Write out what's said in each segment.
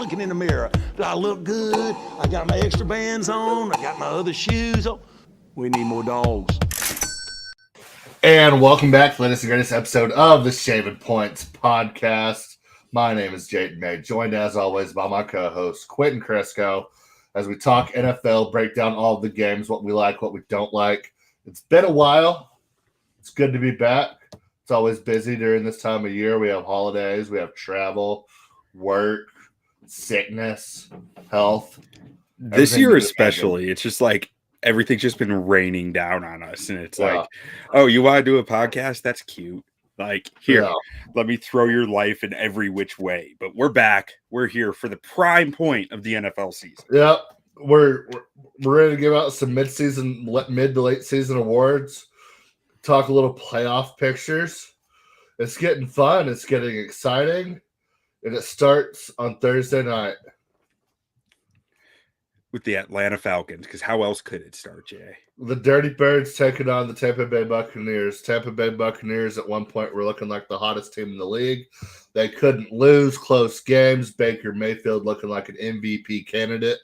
looking in the mirror. Do I look good? I got my extra bands on. I got my other shoes on. We need more dogs. And welcome back to the latest and greatest episode of the Shaving Points podcast. My name is Jayden May, joined as always by my co-host Quentin Crisco, as we talk NFL, break down all of the games, what we like, what we don't like. It's been a while. It's good to be back. It's always busy during this time of year. We have holidays, we have travel, work, sickness, health. This year especially, it's just like everything's just been raining down on us. And it's like, oh, you want to do a podcast? That's cute. Like, here, let me throw your life in every which way. But we're back. We're here for the prime point of the NFL season. Yep. We're ready to give out some mid to late season awards. Talk a little playoff pictures. It's getting fun. It's getting exciting. And it starts on Thursday night with the Atlanta Falcons, because how else could it start, Jay? The Dirty Birds taking on the Tampa Bay Buccaneers. Tampa Bay Buccaneers at one point were looking like the hottest team in the league. They couldn't lose close games. Baker Mayfield looking like an MVP candidate.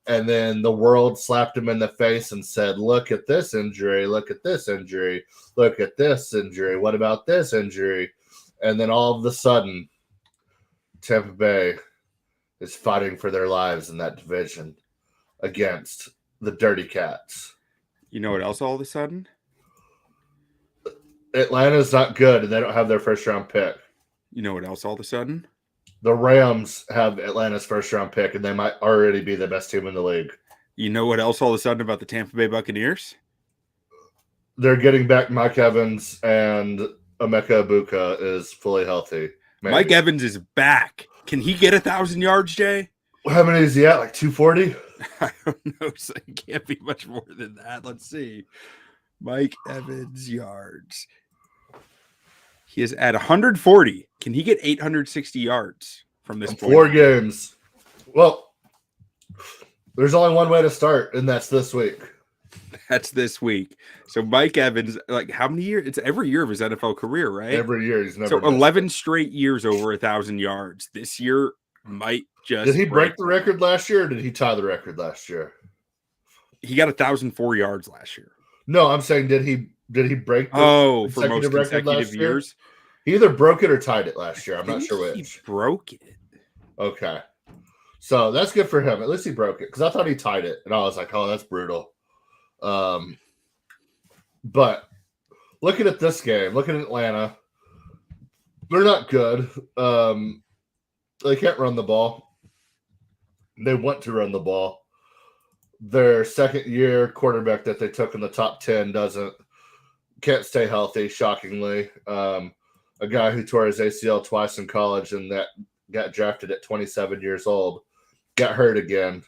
And then the world slapped him in the face and said, look at this injury, look at this injury, look at this injury. What about this injury? And then all of a sudden, Tampa Bay is fighting for their lives in that division against the Dirty Cats. You know what else all of a sudden? Atlanta's not good, and they don't have their first-round pick. You know what else all of a sudden? The Rams have Atlanta's first-round pick, and they might already be the best team in the league. You know what else all of a sudden about the Tampa Bay Buccaneers? They're getting back Mike Evans, and Emeka Egbuka is fully healthy. Maybe. Mike Evans is back. Can he get 1,000 yards, Jay? How many is he at? Like 240? I don't know. So it can't be much more than that. Let's see. Mike Evans yards. He is at 140. Can he get 860 yards from this point? 4 games. Well, there's only one way to start, and that's this week. That's this week. So Mike Evans, like how many years? It's every year of his NFL career, right? Every year. He's never. So 11 straight years over 1,000 yards. This year might just. Did he break the record last year, or did he tie the record last year? He got 1,004 yards last year. No, I'm saying did he break the for most consecutive years? He either broke it or tied it last year. I'm not sure which. He broke it. Okay. So that's good for him. At least he broke it, because I thought he tied it. And I was like, oh, that's brutal. But looking at this game, looking at Atlanta, they're not good. They can't run the ball. They want to run the ball. Their second-year quarterback that they took in the top 10 can't stay healthy, shockingly. A guy who tore his ACL twice in college and that got drafted at 27 years old got hurt again.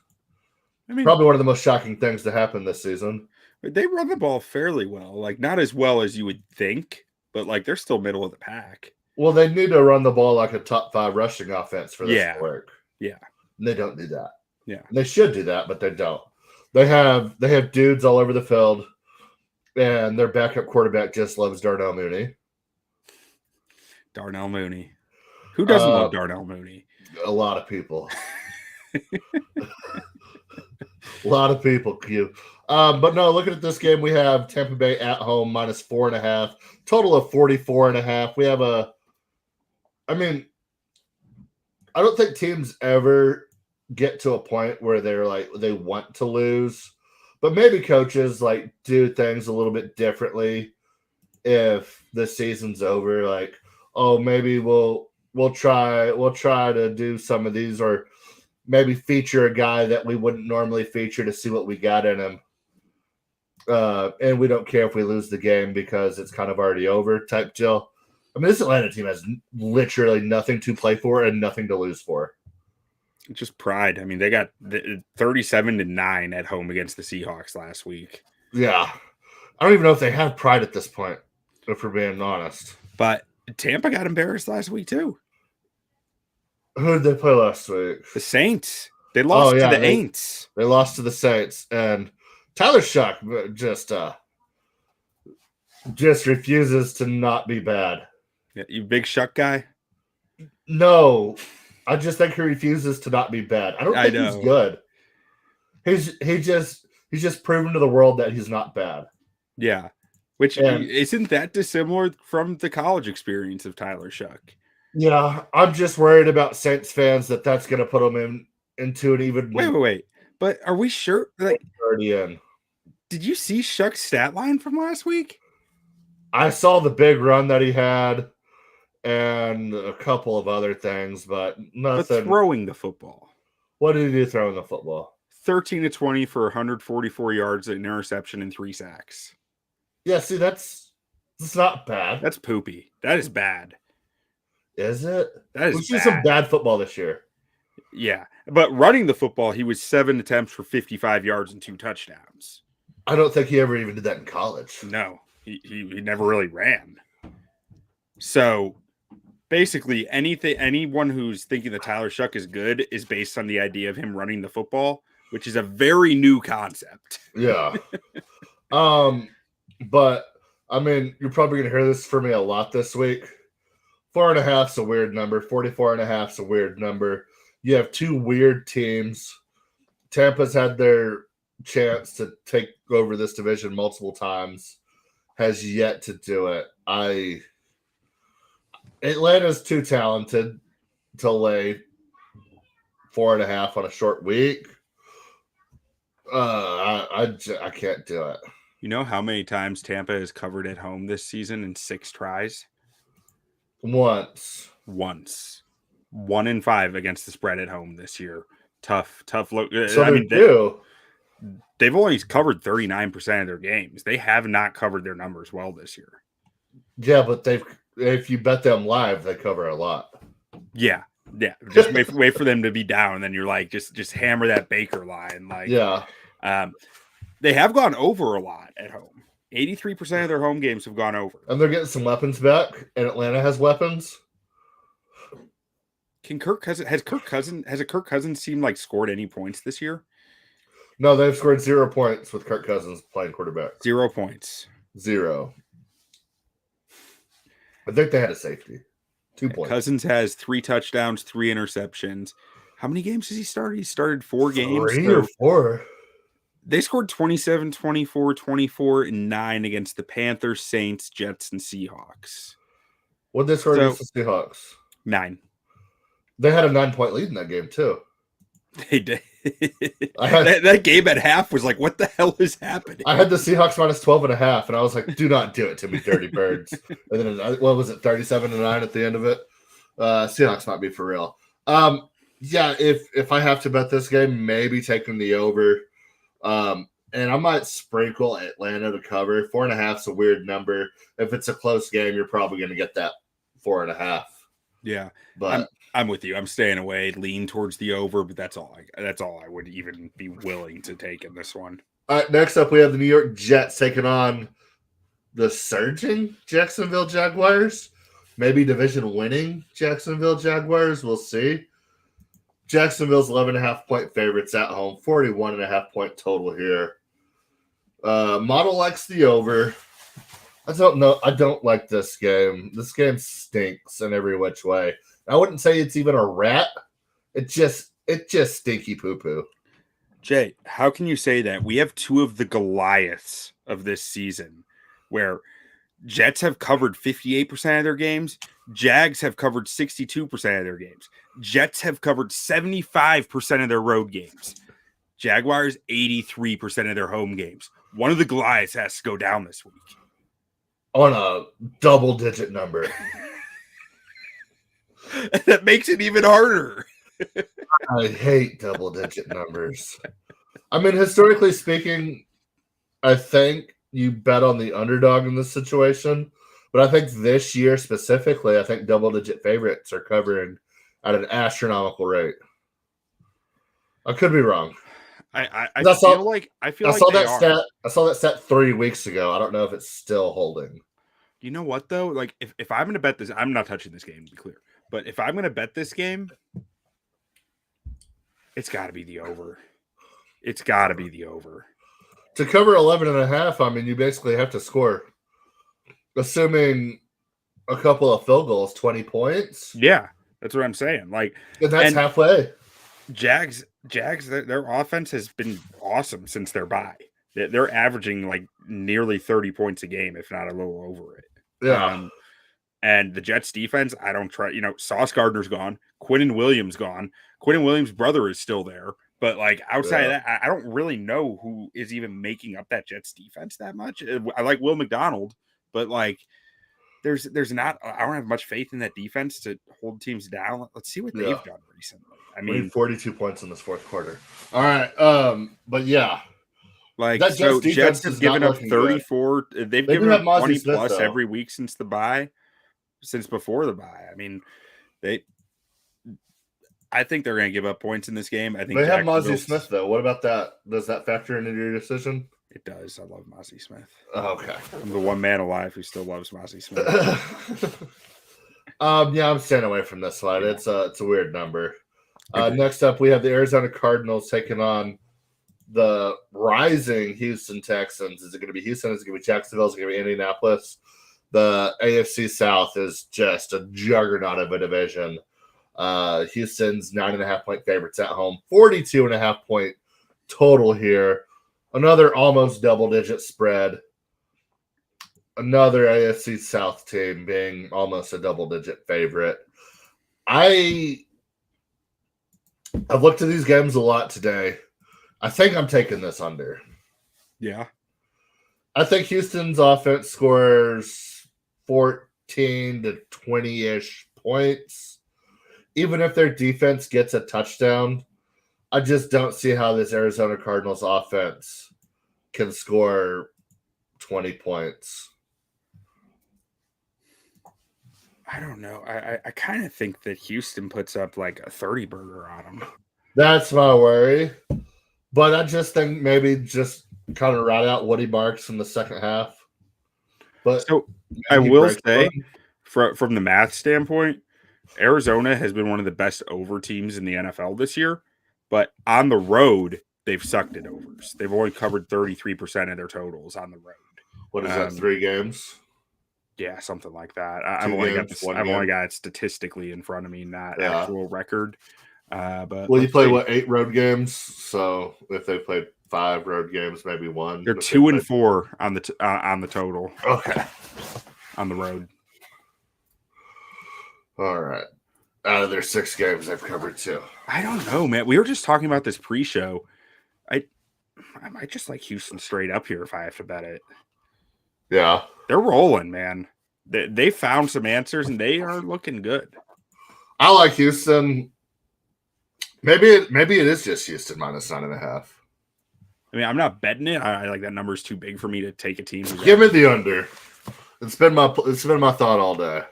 I mean, probably one of the most shocking things to happen this season. They run the ball fairly well. Like, not as well as you would think, but, like, they're still middle of the pack. Well, they need to run the ball like a top 5 rushing offense for this to work. Yeah. And they don't do that. Yeah. And they should do that, but they don't. They have dudes all over the field, and their backup quarterback just loves Darnell Mooney. Darnell Mooney. Who doesn't love Darnell Mooney? A lot of people. A lot of people, Q. But no, looking at this game, we have Tampa Bay at home minus 4.5, total of 44.5. We have I don't think teams ever get to a point where they're like, they want to lose, but maybe coaches like do things a little bit differently if the season's over. Like, oh, maybe we'll try to do some of these, or maybe feature a guy that we wouldn't normally feature to see what we got in him. And we don't care if we lose the game because it's kind of already over type deal. I mean, this Atlanta team has literally nothing to play for and nothing to lose for. Just pride. I mean, they got 37-9 at home against the Seahawks last week. Yeah. I don't even know if they have pride at this point, if we're being honest. But Tampa got embarrassed last week, too. Who did they play last week? The Saints. They lost to the Aints. They lost to the Saints. And Tyler Shuck just refuses to not be bad. Yeah, you big Shuck guy? No. I just think he refuses to not be bad. I don't think he's good. He's just proven to the world that he's not bad. Yeah. Which isn't that dissimilar from the college experience of Tyler Shuck. Yeah, I'm just worried about Saints fans that's going to put them into an even. Wait. But are we sure? Like, already in. Did you see Shuck's stat line from last week? I saw the big run that he had and a couple of other things, but nothing. But throwing the football. What did he do throwing the football? 13 to 20 for 144 yards, an interception, and 3 sacks. Yeah, see, that's not bad. That's poopy. That is bad. Is it? That is We've seen some bad football this year. Yeah, but running the football, he was 7 attempts for 55 yards and 2 touchdowns. I don't think he ever even did that in college. No, he never really ran. So basically, anyone who's thinking that Tyler Shuck is good is based on the idea of him running the football, which is a very new concept. Yeah. But I mean, you're probably gonna hear this from me a lot this week. 4.5 is a weird number. 44.5 is a weird number. You have 2 weird teams. Tampa's had their chance to take over this division multiple times, has yet to do it. Atlanta's too talented to lay 4.5 on a short week. I can't do it. You know how many times Tampa has covered at home this season in 6 tries? Once. 1 in 5 against the spread at home this year. Tough look. So they've only covered 39% of their games. They have not covered their numbers well this year. Yeah, but if you bet them live, they cover a lot. Yeah. Just wait for them to be down, and then you're like, just hammer that Baker line. Like, yeah. They have gone over a lot at home. 83% of their home games have gone over. And they're getting some weapons back, and Atlanta has weapons. Has a Kirk Cousins team like scored any points this year? No, they've scored 0 points with Kirk Cousins playing quarterback. 0 points. 0. I think they had a safety. 2 points. Cousins has 3 touchdowns, 3 interceptions. How many games has he started? He started 4 games. 3 or 4. They scored 27, 24, 24, and 9 against the Panthers, Saints, Jets, and Seahawks. What did they score against the Seahawks? 9. They had a 9-point lead in that game, too. They did. That game at half was like, what the hell is happening? I had the Seahawks minus 12.5, and I was like, do not do it to me, dirty birds. And then, what was it, 37-9 at the end of it? Seahawks might be for real. Yeah, if I have to bet this game, maybe taking the over. And I might sprinkle Atlanta to cover. 4.5 is a weird number. If it's a close game, you're probably going to get that 4.5. Yeah, but I'm with you. I'm staying away. Lean towards the over, but that's all I would even be willing to take in this one. All right, next up we have the New York Jets taking on the surging Jacksonville Jaguars. Maybe division-winning Jacksonville Jaguars. We'll see. Jacksonville's 11.5-point favorites at home. 41.5-point total here. Model likes the over. I don't know. I don't like this game. This game stinks in every which way. I wouldn't say it's even a rat. It's just stinky poo-poo. Jay, how can you say that? We have 2 of the Goliaths of this season where Jets have covered 58% of their games. Jags have covered 62% of their games. Jets have covered 75% of their road games. Jaguars, 83% of their home games. One of the Goliaths has to go down this week. On a double-digit number. That makes it even harder. I hate double-digit numbers. I mean, historically speaking, I think you bet on the underdog in this situation. But I think this year specifically, I think double-digit favorites are covering at an astronomical rate. I could be wrong. I feel like I saw that stat 3 weeks ago. I don't know if it's still holding. You know what though? Like if I'm going to bet this, I'm not touching this game, to be clear. But if I'm going to bet this game, it's got to be the over. It's got to be the over. To cover 11.5, I mean, you basically have to score, assuming a couple of field goals, 20 points. Yeah. That's what I'm saying. Like, And that's halfway. Jags, their offense has been awesome since their bye. They're averaging like nearly 30 points a game, if not a little over it. Yeah. And the Jets defense, I don't try. Sauce Gardner's gone. Quinnen Williams gone. Quinnen Williams' brother is still there. But like outside of that, I don't really know who is even making up that Jets defense that much. I like Will McDonald, but like there's not. I don't have much faith in that defense to hold teams down. Let's see what they've done recently. I mean, we need 42 points in this fourth quarter. All right, but yeah, like that so Jets have given up 34. Good. They've given up 20 Smith, plus every week since the bye, since before the bye. I mean, I think they're going to give up points in this game. I think they have Mozzie Smith though. What about that? Does that factor into your decision? It does. I love Mozzie Smith. Oh, okay, I'm the one man alive who still loves Mozzie Smith. Yeah, I'm staying away from this one. Yeah. It's a weird number. Next up, we have the Arizona Cardinals taking on the rising Houston Texans. Is it going to be Houston? Is it going to be Jacksonville? Is it going to be Indianapolis? The AFC South is just a juggernaut of a division. Houston's 9.5-point favorites at home, 42.5-point total here. Another almost double-digit spread. Another AFC South team being almost a double-digit favorite. I've looked at these games a lot today. I think I'm taking this under. Yeah. I think Houston's offense scores 14 to 20-ish points. Even if their defense gets a touchdown, I just don't see how this Arizona Cardinals offense can score 20 points. I don't know. I kind of think that Houston puts up like a 30 burger on them. That's my worry. But I just think maybe just kind of ride out Woody Marks in the second half. But so I will say, from the math standpoint, Arizona has been one of the best over teams in the NFL this year. But on the road, they've sucked at overs. They've only covered 33% of their totals on the road. What is that, 3 games? Yeah, something like that. I've only got it statistically in front of me, not actual record. But you play 8 road games? So if they played 5 road games, maybe 1. They're 2-4 on the total. Okay, on the road. All right. Out of their 6 games, they've covered 2. I don't know, man. We were just talking about this pre-show. I might just like Houston straight up here if I have to bet it. Yeah. They're rolling, man. They found some answers, and they are looking good. I like Houston. Maybe it is just Houston minus 9.5. I mean, I'm not betting it. I like that number's too big for me to take a team. Give me the under. It's been my thought all day.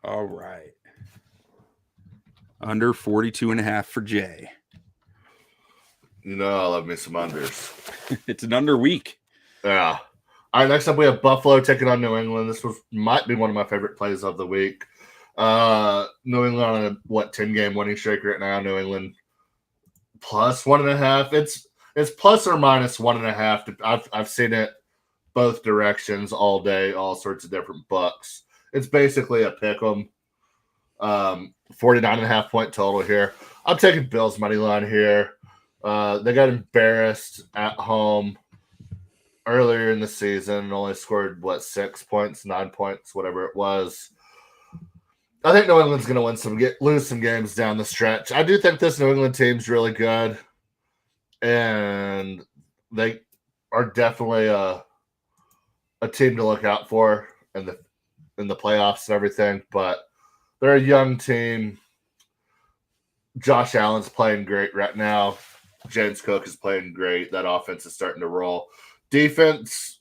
All right. Under 42.5 for Jay. You know I love me some unders. It's an under week. Yeah. All right, next up we have Buffalo taking on New England. This might be one of my favorite plays of the week. New England on a 10-game winning streak right now. New England plus 1.5. It's plus or minus 1.5. I've seen it both directions all day, all sorts of different books. It's basically a pick 'em. 49.5-point total here. I'm taking Bills money line here. They got embarrassed at home earlier in the season and only scored 6 points, 9 points, whatever it was. I think New England's going to lose some games down the stretch. I do think this New England team's really good, and they are definitely a team to look out for in the playoffs and everything. But they're a young team. Josh Allen's playing great right now. James Cook is playing great. That offense is starting to roll. Defense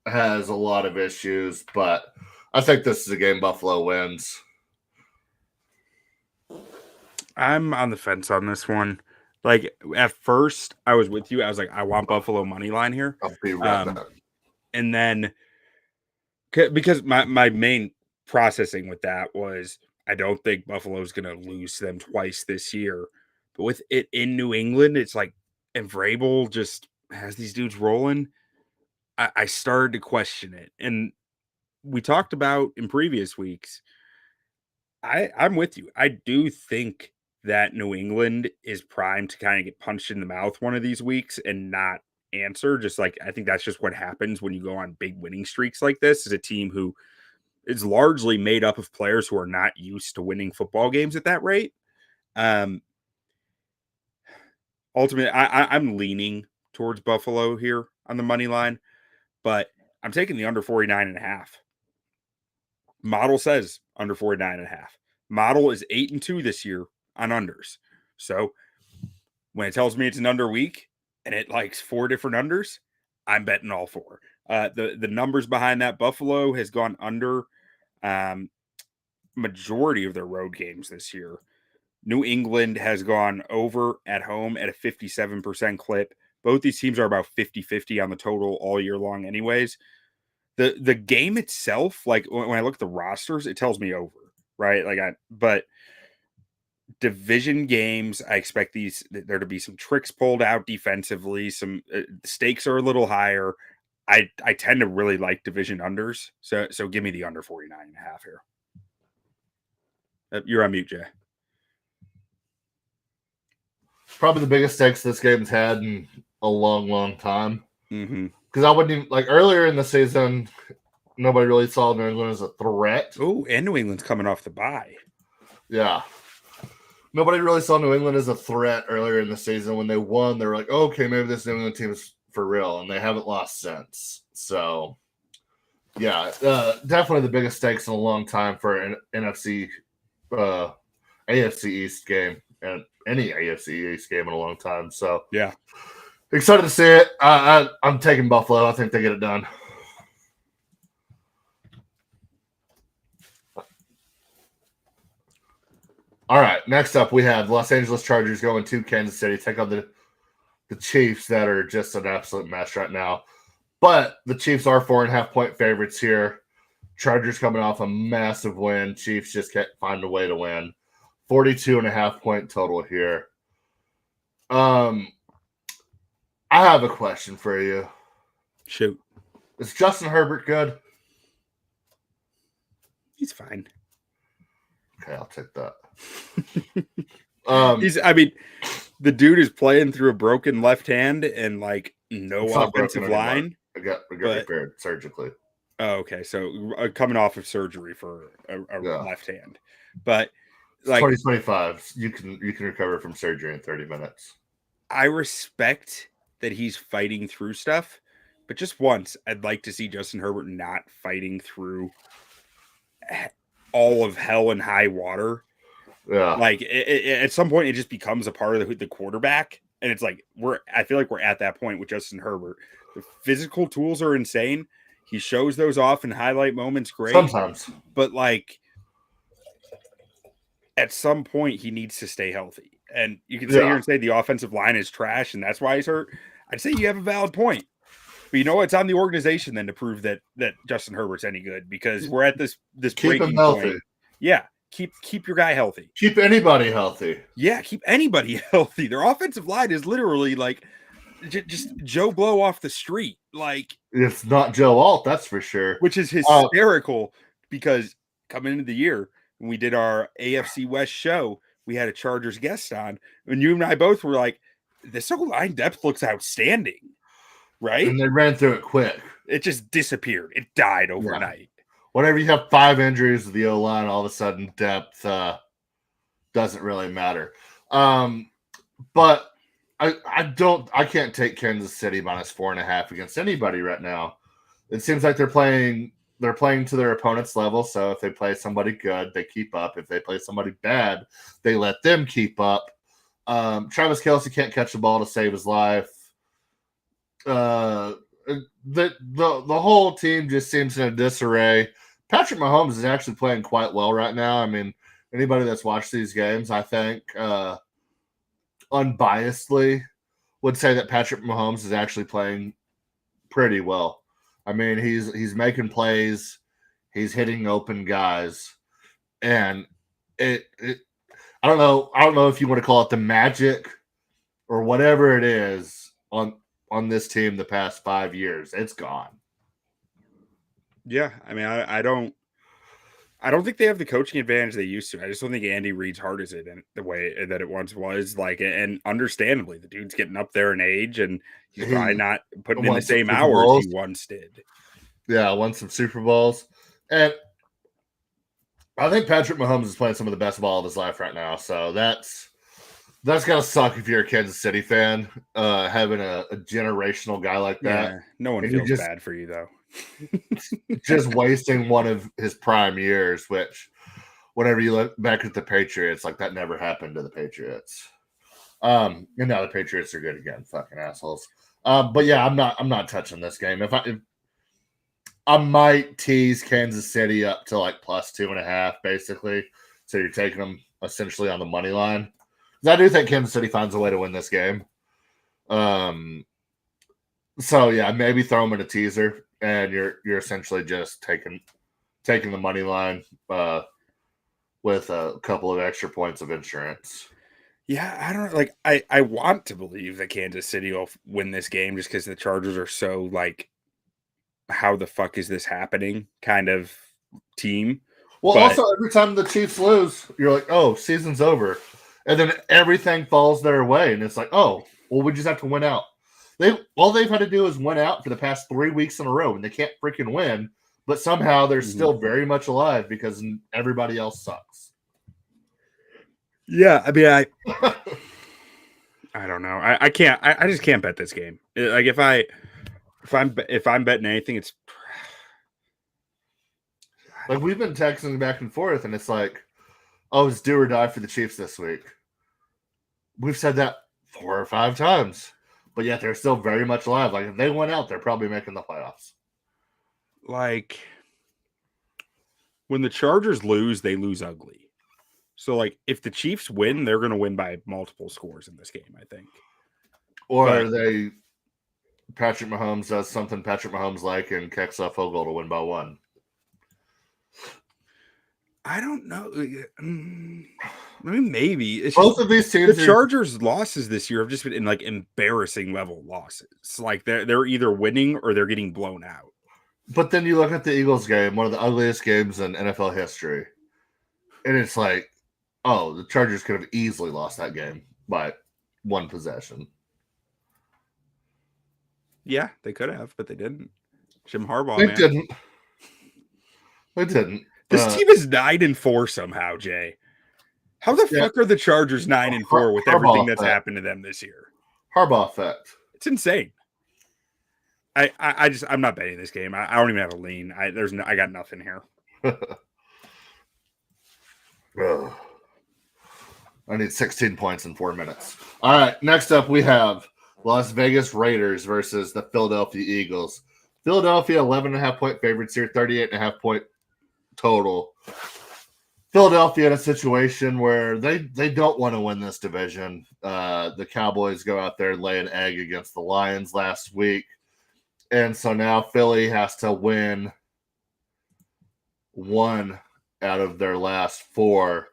has a lot of issues, but I think this is a game Buffalo wins. I'm on the fence on this one. Like, at first, I was with you. I was like, I want Buffalo money line here. I'll be right back. And then, because my main processing with that was, I don't think Buffalo's going to lose to them twice this year. But with it in New England, it's like, and Vrabel just has these dudes rolling. I started to question it. And we talked about in previous weeks, I'm with you. I do think that New England is primed to kind of get punched in the mouth one of these weeks and not answer. Just like I think that's just what happens when you go on big winning streaks like this. Is a team who is largely made up of players who are not used to winning football games at that rate. Ultimately, I'm leaning towards Buffalo here on the money line, but I'm taking the under 49.5. Model says under 49.5. Model is 8-2 this year on unders. So when it tells me it's an under week and it likes 4 different unders, I'm betting all 4. The numbers behind that, Buffalo has gone under majority of their road games this year. New England has gone over at home at a 57% clip. Both these teams are about 50-50 on the total all year long anyways. The game itself, like when I look at the rosters, it tells me over, right? But division games, I expect there to be some tricks pulled out defensively. Some stakes are a little higher. I tend to really like division unders. So give me the under 49.5 here. You're on mute, Jay. Probably the biggest stakes this game's had in a long, long time. Mm-hmm. Because I wouldn't even, like, earlier in the season, nobody really saw New England as a threat. Oh, and New England's coming off the bye. Yeah. Nobody really saw New England as a threat earlier in the season. When they won, they were like, oh, okay, maybe this New England team is for real, and they haven't lost since. So, yeah, definitely the biggest stakes in a long time for an AFC East game, and any AFC East game in a long time. So, yeah. Excited to see it. I'm taking Buffalo. I think they get it done. All right. Next up, we have Los Angeles Chargers going to Kansas City. Take on the Chiefs that are just an absolute mess right now. But the Chiefs are 4.5-point favorites here. Chargers coming off a massive win. Chiefs just can't find a way to win. 42.5-point total here. I have a question for you. Shoot. Is Justin Herbert good? He's fine. Okay, I'll take that. The dude is playing through a broken left hand and like no offensive line. I got repaired surgically. Oh, okay. So coming off of surgery for a left hand. But like 2025, you can recover from surgery in 30 minutes. I respect that he's fighting through stuff, but just once I'd like to see Justin Herbert not fighting through all of hell and high water. Yeah, like at some point it just becomes a part of the quarterback, and it's like I feel like we're at that point with Justin Herbert. The physical tools are insane. He shows those off in highlight moments, great. Sometimes, but like at some point he needs to stay healthy. And you can sit here and say the offensive line is trash, and that's why he's hurt. I'd say you have a valid point. But you know what? It's on the organization then to prove that Justin Herbert's any good, because we're at this breaking point. Yeah, keep your guy healthy. Keep anybody healthy. Yeah, keep anybody healthy. Their offensive line is literally like just Joe Blow off the street. Like, it's not Joe Alt, that's for sure. Which is hysterical because coming into the year when we did our AFC West show, we had a Chargers guest on, and you and I both were like, this O-line depth looks outstanding, right? And they ran through it quick. It just disappeared. It died overnight. Yeah. Whenever you have 5 injuries with the O-line, all of a sudden depth doesn't really matter. But I can't take Kansas City minus 4.5 against anybody right now. It seems like they're playing to their opponent's level. So if they play somebody good, they keep up. If they play somebody bad, they let them keep up. Travis Kelce can't catch the ball to save his life. The whole team just seems in a disarray. Patrick Mahomes is actually playing quite well right now. I mean, anybody that's watched these games, I think, unbiasedly would say that Patrick Mahomes is actually playing pretty well. I mean, he's making plays, he's hitting open guys, and I don't know if you want to call it the magic or whatever it is on this team the past 5 years. It's gone. Yeah, I mean, I don't think they have the coaching advantage they used to. I just don't think Andy Reid's heart is it in the way that it once was. Like, and understandably, the dude's getting up there in age, and he's probably not putting in the same hours he once did. Yeah, won some Super Bowls, and I think Patrick Mahomes is playing some of the best ball of his life right now. So that's gotta suck if you're a Kansas City fan, having a generational guy like that. Yeah, no one feels bad for you though. Just wasting one of his prime years, which whenever you look back at the Patriots, like that never happened to the Patriots. And now the Patriots are good again, fucking assholes. But yeah, I'm not touching this game. If I might tease Kansas City up to like plus 2.5, basically. So you're taking them essentially on the money line. Because I do think Kansas City finds a way to win this game. So yeah, maybe throw them in a teaser, and you're essentially just taking the money line with a couple of extra points of insurance. Yeah, I don't like. I want to believe that Kansas City will win this game just because the Chargers are so like, how the fuck is this happening kind of team. Well, also every time the Chiefs lose, you're like, oh, season's over, and then everything falls their way, and it's like, oh, well, we just have to win out. All they've had to do is win out for the past 3 weeks in a row, and they can't freaking win. But somehow they're still very much alive because everybody else sucks. Yeah, I mean, I don't know. I can't. I just can't bet this game. Like if I'm betting anything, it's like we've been texting back and forth, and it's like, oh, it's do or die for the Chiefs this week. We've said that 4 or 5 times. But yet they're still very much alive. Like if they went out, they're probably making the playoffs. Like when the Chargers lose, they lose ugly. So like if the Chiefs win, they're going to win by multiple scores in this game, I think. Or Patrick Mahomes does something Patrick Mahomes like and kicks a field goal to win by 1. I don't know. I mean, maybe it's both of these teams. The Chargers' losses this year have just been in like embarrassing level losses. Like they're either winning or they're getting blown out. But then you look at the Eagles game, one of the ugliest games in NFL history, and it's like, oh, the Chargers could have easily lost that game by 1 possession. Yeah, they could have, but they didn't. Jim Harbaugh, They didn't. This team is 9-4 somehow, Jay. How the fuck are the Chargers 9-4 with everything that's happened to them this year? Harbaugh effect. It's insane. I'm not betting this game. I don't even have a lean. I got nothing here. I need 16 points in 4 minutes. All right, next up we have Las Vegas Raiders versus the Philadelphia Eagles. Philadelphia 11.5 point favorites here, 38.5 point total. Philadelphia in a situation where they don't want to win this division. The Cowboys go out there and lay an egg against the Lions last week. And so now Philly has to win 1 out of their last 4,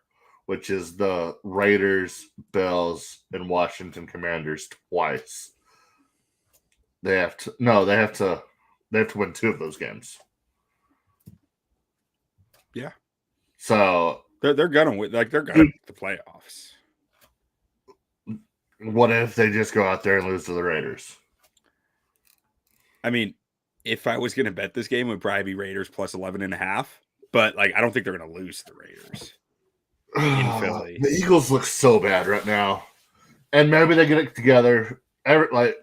which is the Raiders, Bills, and Washington Commanders twice. They have to win 2 of those games. Yeah. So they're gonna win. Like they're gonna make the playoffs. What if they just go out there and lose to the Raiders? I mean, if I was gonna bet this game, it would probably be Raiders plus 11.5. But like, I don't think they're gonna lose to the Raiders in Philly. The Eagles look so bad right now, and maybe they get it together. I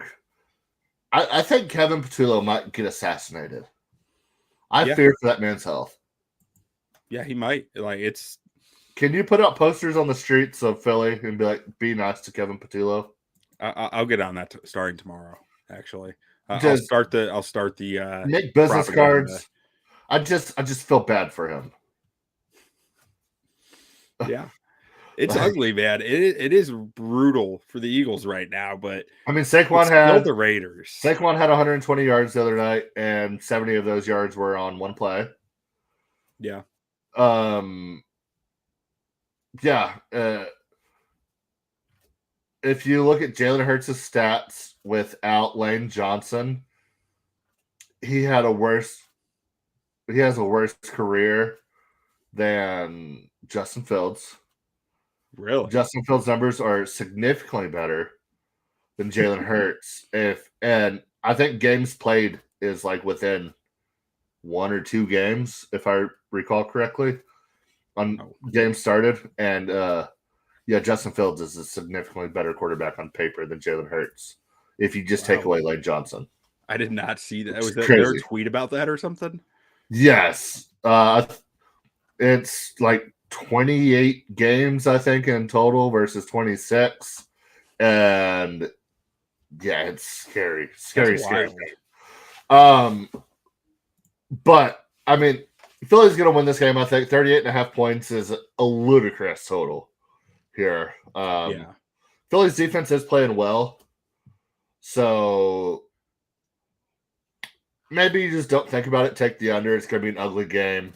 think Kevin Patullo might get assassinated. I fear for that man's health. Yeah, he might. Like it's. Can you put up posters on the streets of Philly and be like, "Be nice to Kevin Patullo"? I'll get on that starting tomorrow. Actually, I'll start the make business cards. I just feel bad for him. Yeah, it's ugly, man. It is brutal for the Eagles right now, but I mean, Saquon had the Raiders. Saquon had 120 yards the other night, and 70 of those yards were on 1 play. Yeah. If you look at Jalen Hurts' stats without Lane Johnson, he has a worse career than Justin Fields. Really? Justin Fields' numbers are significantly better than Jalen Hurts. And I think games played is like within 1 or 2 games, if I recall correctly, on games started. And Justin Fields is a significantly better quarterback on paper than Jalen Hurts. If you just take away Lane Johnson. I did not see that. Was there a tweet about that or something? Yes. It's like 28 games, I think, in total versus 26. And yeah, it's scary. Scary. But I mean, Philly's gonna win this game, I think. 38.5 points is a ludicrous total here. Philly's defense is playing well. So maybe you just don't think about it. Take the under. It's going to be an ugly game.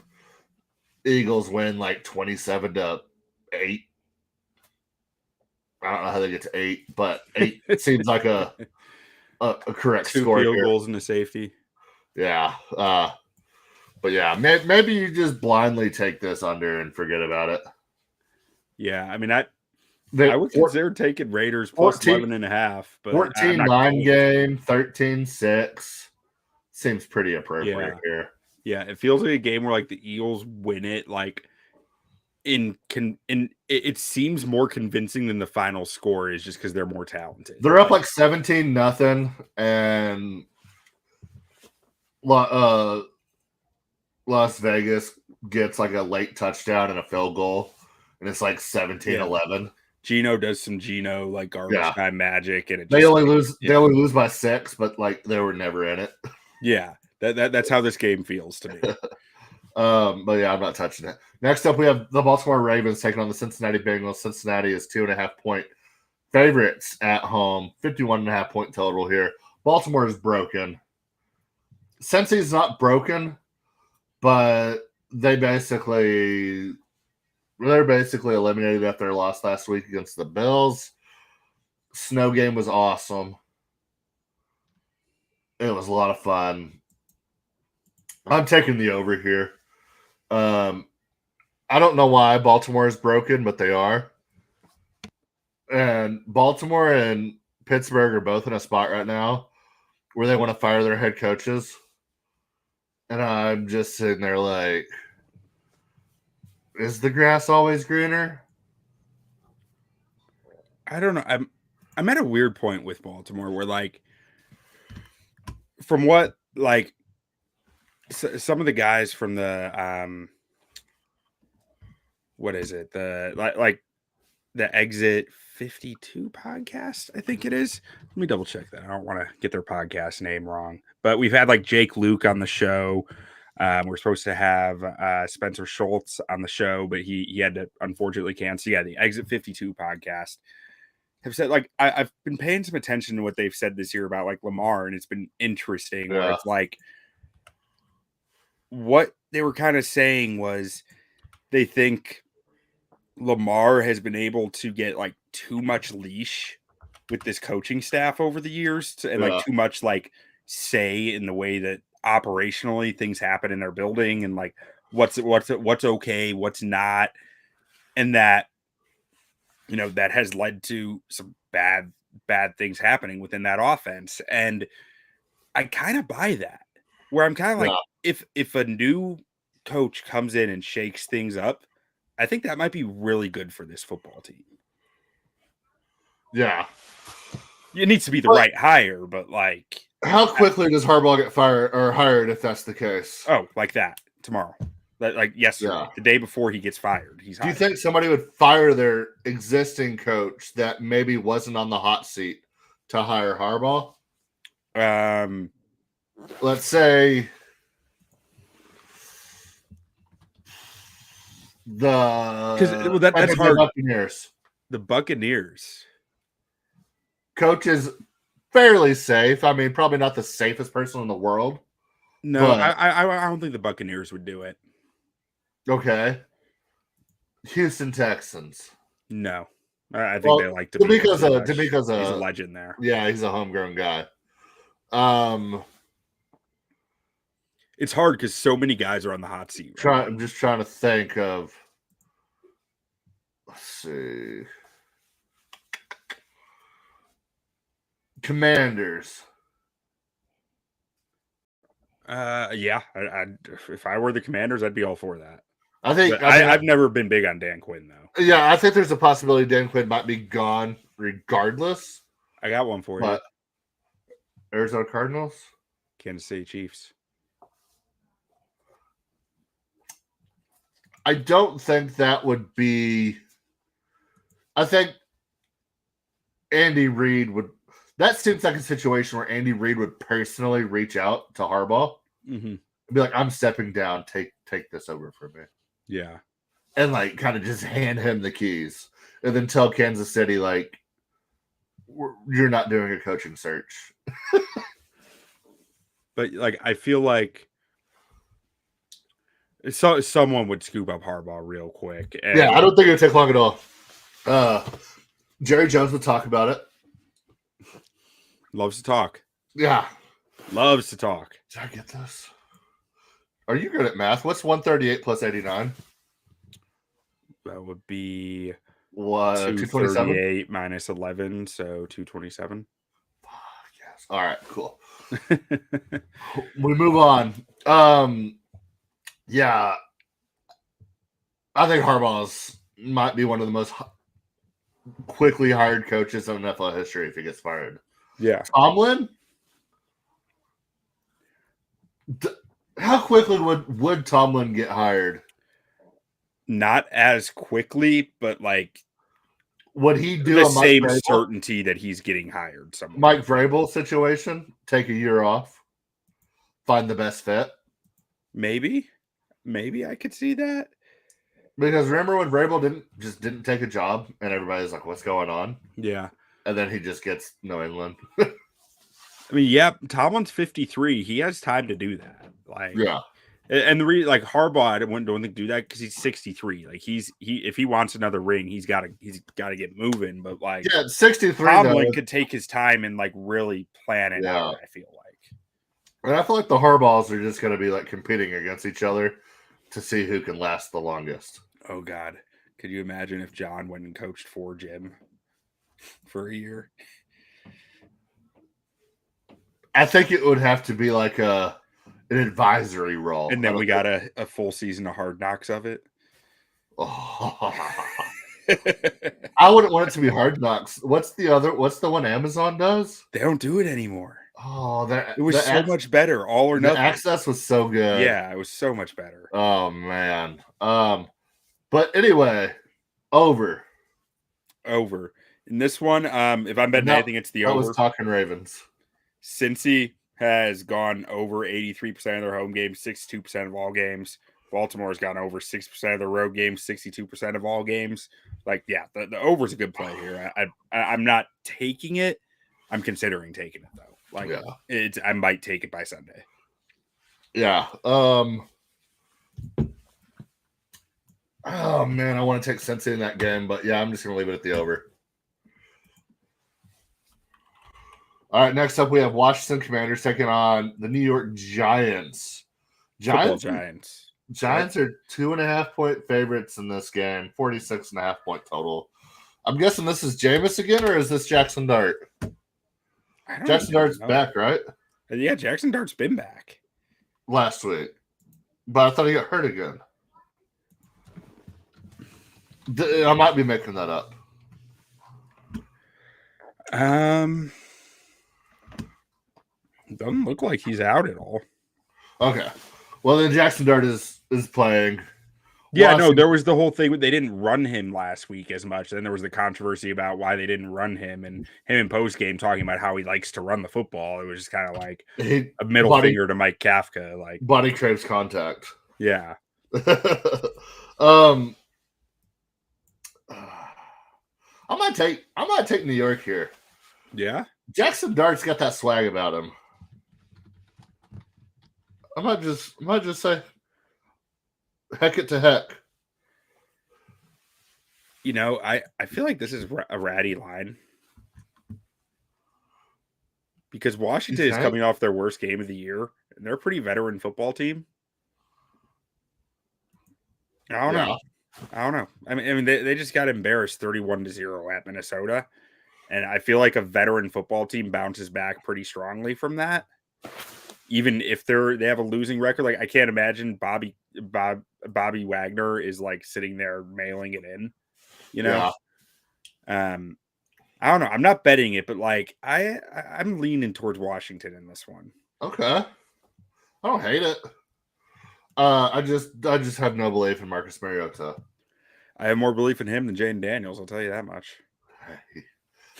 Eagles win like 27-8. I don't know how they get to 8, but 8 seems like a correct score. 2 field goals and a safety. Yeah. But yeah, maybe you just blindly take this under and forget about it. Yeah, I mean, I would consider taking Raiders plus 11.5, but 14-9 game, 13-6 seems pretty appropriate here. Yeah, it feels like a game where like the Eagles win it, like it seems more convincing than the final score is, just because they're more talented. They're up like 17-0, and Las Vegas gets like a late touchdown and a field goal, and it's like 17-11. Gino does some Gino like garbage time magic, and they only lose by 6, but like they were never in it. Yeah, that's how this game feels to me. But yeah, I'm not touching it. Next up, we have the Baltimore Ravens taking on the Cincinnati Bengals. Cincinnati is 2.5-point favorites at home. 51.5-point total here. Baltimore is broken. Cincy's not broken, but they're basically eliminated after their loss last week against the Bills. Snow game was awesome. It was a lot of fun. I'm taking the over here. I don't know why Baltimore is broken, but they are. And Baltimore and Pittsburgh are both in a spot right now where they want to fire their head coaches. And I'm just sitting there like, is the grass always greener? I don't know. I'm at a weird point with Baltimore where, like, from what, like, some of the guys from the what is it, the like the Exit 52 podcast, I think it is. Let me double check that. I don't want to get their podcast name wrong, but we've had like Jake Luke on the show. We're supposed to have Spencer Schultz on the show, but he had to unfortunately cancel. Yeah, the Exit 52 podcast have said, like, I've been paying some attention to what they've said this year about like Lamar, and it's been interesting. Where it's like, what they were kind of saying was they think Lamar has been able to get like too much leash with this coaching staff over the years, and like too much like say in the way that operationally things happen in their building, and like what's okay, what's not, and that, you know, that has led to some bad things happening within that offense. And I kind of buy that, where I'm kind of like, if a new coach comes in and shakes things up, I think that might be really good for this football team. Yeah. It needs to be the right hire, but like, how quickly does Harbaugh get fired or hired if that's the case? Oh, like that tomorrow. Like yesterday, the day before he gets fired, he's hired. Do you think somebody would fire their existing coach that maybe wasn't on the hot seat to hire Harbaugh? Let's say that's hard. Buccaneers. The Buccaneers coach is fairly safe. I mean, probably not the safest person in the world. No, I don't think the Buccaneers would do it. Okay. Houston Texans. No, I think they like to because he's a legend there. Yeah, he's a homegrown guy. It's hard because so many guys are on the hot seat. Right? I'm just trying to think of. Let's see. Commanders. Yeah. If I were the Commanders, I'd be all for that. I think I've never been big on Dan Quinn though. Yeah, I think there's a possibility Dan Quinn might be gone regardless. I got one for you. Arizona Cardinals, Kansas City Chiefs. I don't think that would be. I think Andy Reid would. That seems like a situation where Andy Reid would personally reach out to Harbaugh and be like, "I'm stepping down. Take this over from me." Yeah, and like kind of just hand him the keys, and then tell Kansas City like, "You're not doing a coaching search." But like, I feel like someone would scoop up Harbaugh real quick. And yeah, I don't think it would take long at all. Jerry Jones would talk about it. Loves to talk. Yeah. Loves to talk. Did I get this? Are you good at math? What's 138 plus 89? That would be what? 238 minus 11, so 227. Yes. All right, cool. We move on. Yeah. I think Harbaugh's might be one of the most quickly hired coaches in NFL history if he gets fired. Yeah. Tomlin? How quickly would Tomlin get hired? Not as quickly, but like would he do the a Mike same Vrabel? Certainty that he's getting hired somewhere? Mike Vrabel situation? Take a year off, find the best fit. Maybe I could see that. Because remember when Vrabel didn't take a job and everybody's like, "What's going on?" Yeah, and then he just gets New England. I mean, yeah, Tomlin's 53. He has time to do that. Like, yeah. And the reason, like Harbaugh, I don't think do that because he's 63. Like if he wants another ring, he's got to get moving. But like, yeah, 63. Tomlin could take his time and like really plan it out. I feel like, and I feel like the Harbaughs are just going to be like competing against each other to see who can last the longest. Oh God, could you imagine if John went and coached for Jim for a year? I think it would have to be like an advisory role. And then we got a full season of Hard Knocks of it. Oh. I wouldn't want it to be Hard Knocks. What's the one Amazon does? They don't do it anymore. Oh, it was so much better. All or nothing. The access was so good. Yeah, it was so much better. Oh man. But anyway, over. In this one, if I'm betting anything, it's the over. I was talking Ravens. Cincy has gone over 83% of their home games, 62% of all games. Baltimore's gone over 6% of their road games, 62% of all games. Like, yeah, the over's a good play here. I'm not taking it. I'm considering taking it though. Like, I might take it by Sunday. Yeah. Oh man, I want to take Cincy in that game, but yeah, I'm just gonna leave it at the over. All right, next up we have Washington Commanders taking on the New York Giants. Giants are 2.5-point favorites in this game, 46.5-point total. I'm guessing this is Jameis again, or is this Jackson Dart? Jackson Dart's back, right? Yeah, Jackson Dart's been back last week, but I thought he got hurt again. I might be making that up. Doesn't look like he's out at all. Okay. Well, then Jackson Dart is playing. Yeah, no, there was the whole thing. They didn't run him last week as much. Then there was the controversy about why they didn't run him, and him in postgame talking about how he likes to run the football. It was just kind of like a middle finger to Mike Kafka. Like, body craves contact. Yeah. I might take New York here. Yeah. Jackson Dart's got that swag about him. I might just say, heck it to heck. You know, I feel like this is a ratty line because Washington is coming off their worst game of the year. and they're a pretty veteran football team. I don't know. I mean, they just got embarrassed 31-0 at Minnesota, and I feel like a veteran football team bounces back pretty strongly from that. Even if they have a losing record, like I can't imagine Bobby Wagner is like sitting there mailing it in. You know, I don't know. I'm not betting it, but like I'm leaning towards Washington in this one. Okay, I don't hate it. I just have no belief in Marcus Mariota. I have more belief in him than Jaden Daniels. I'll tell you that much.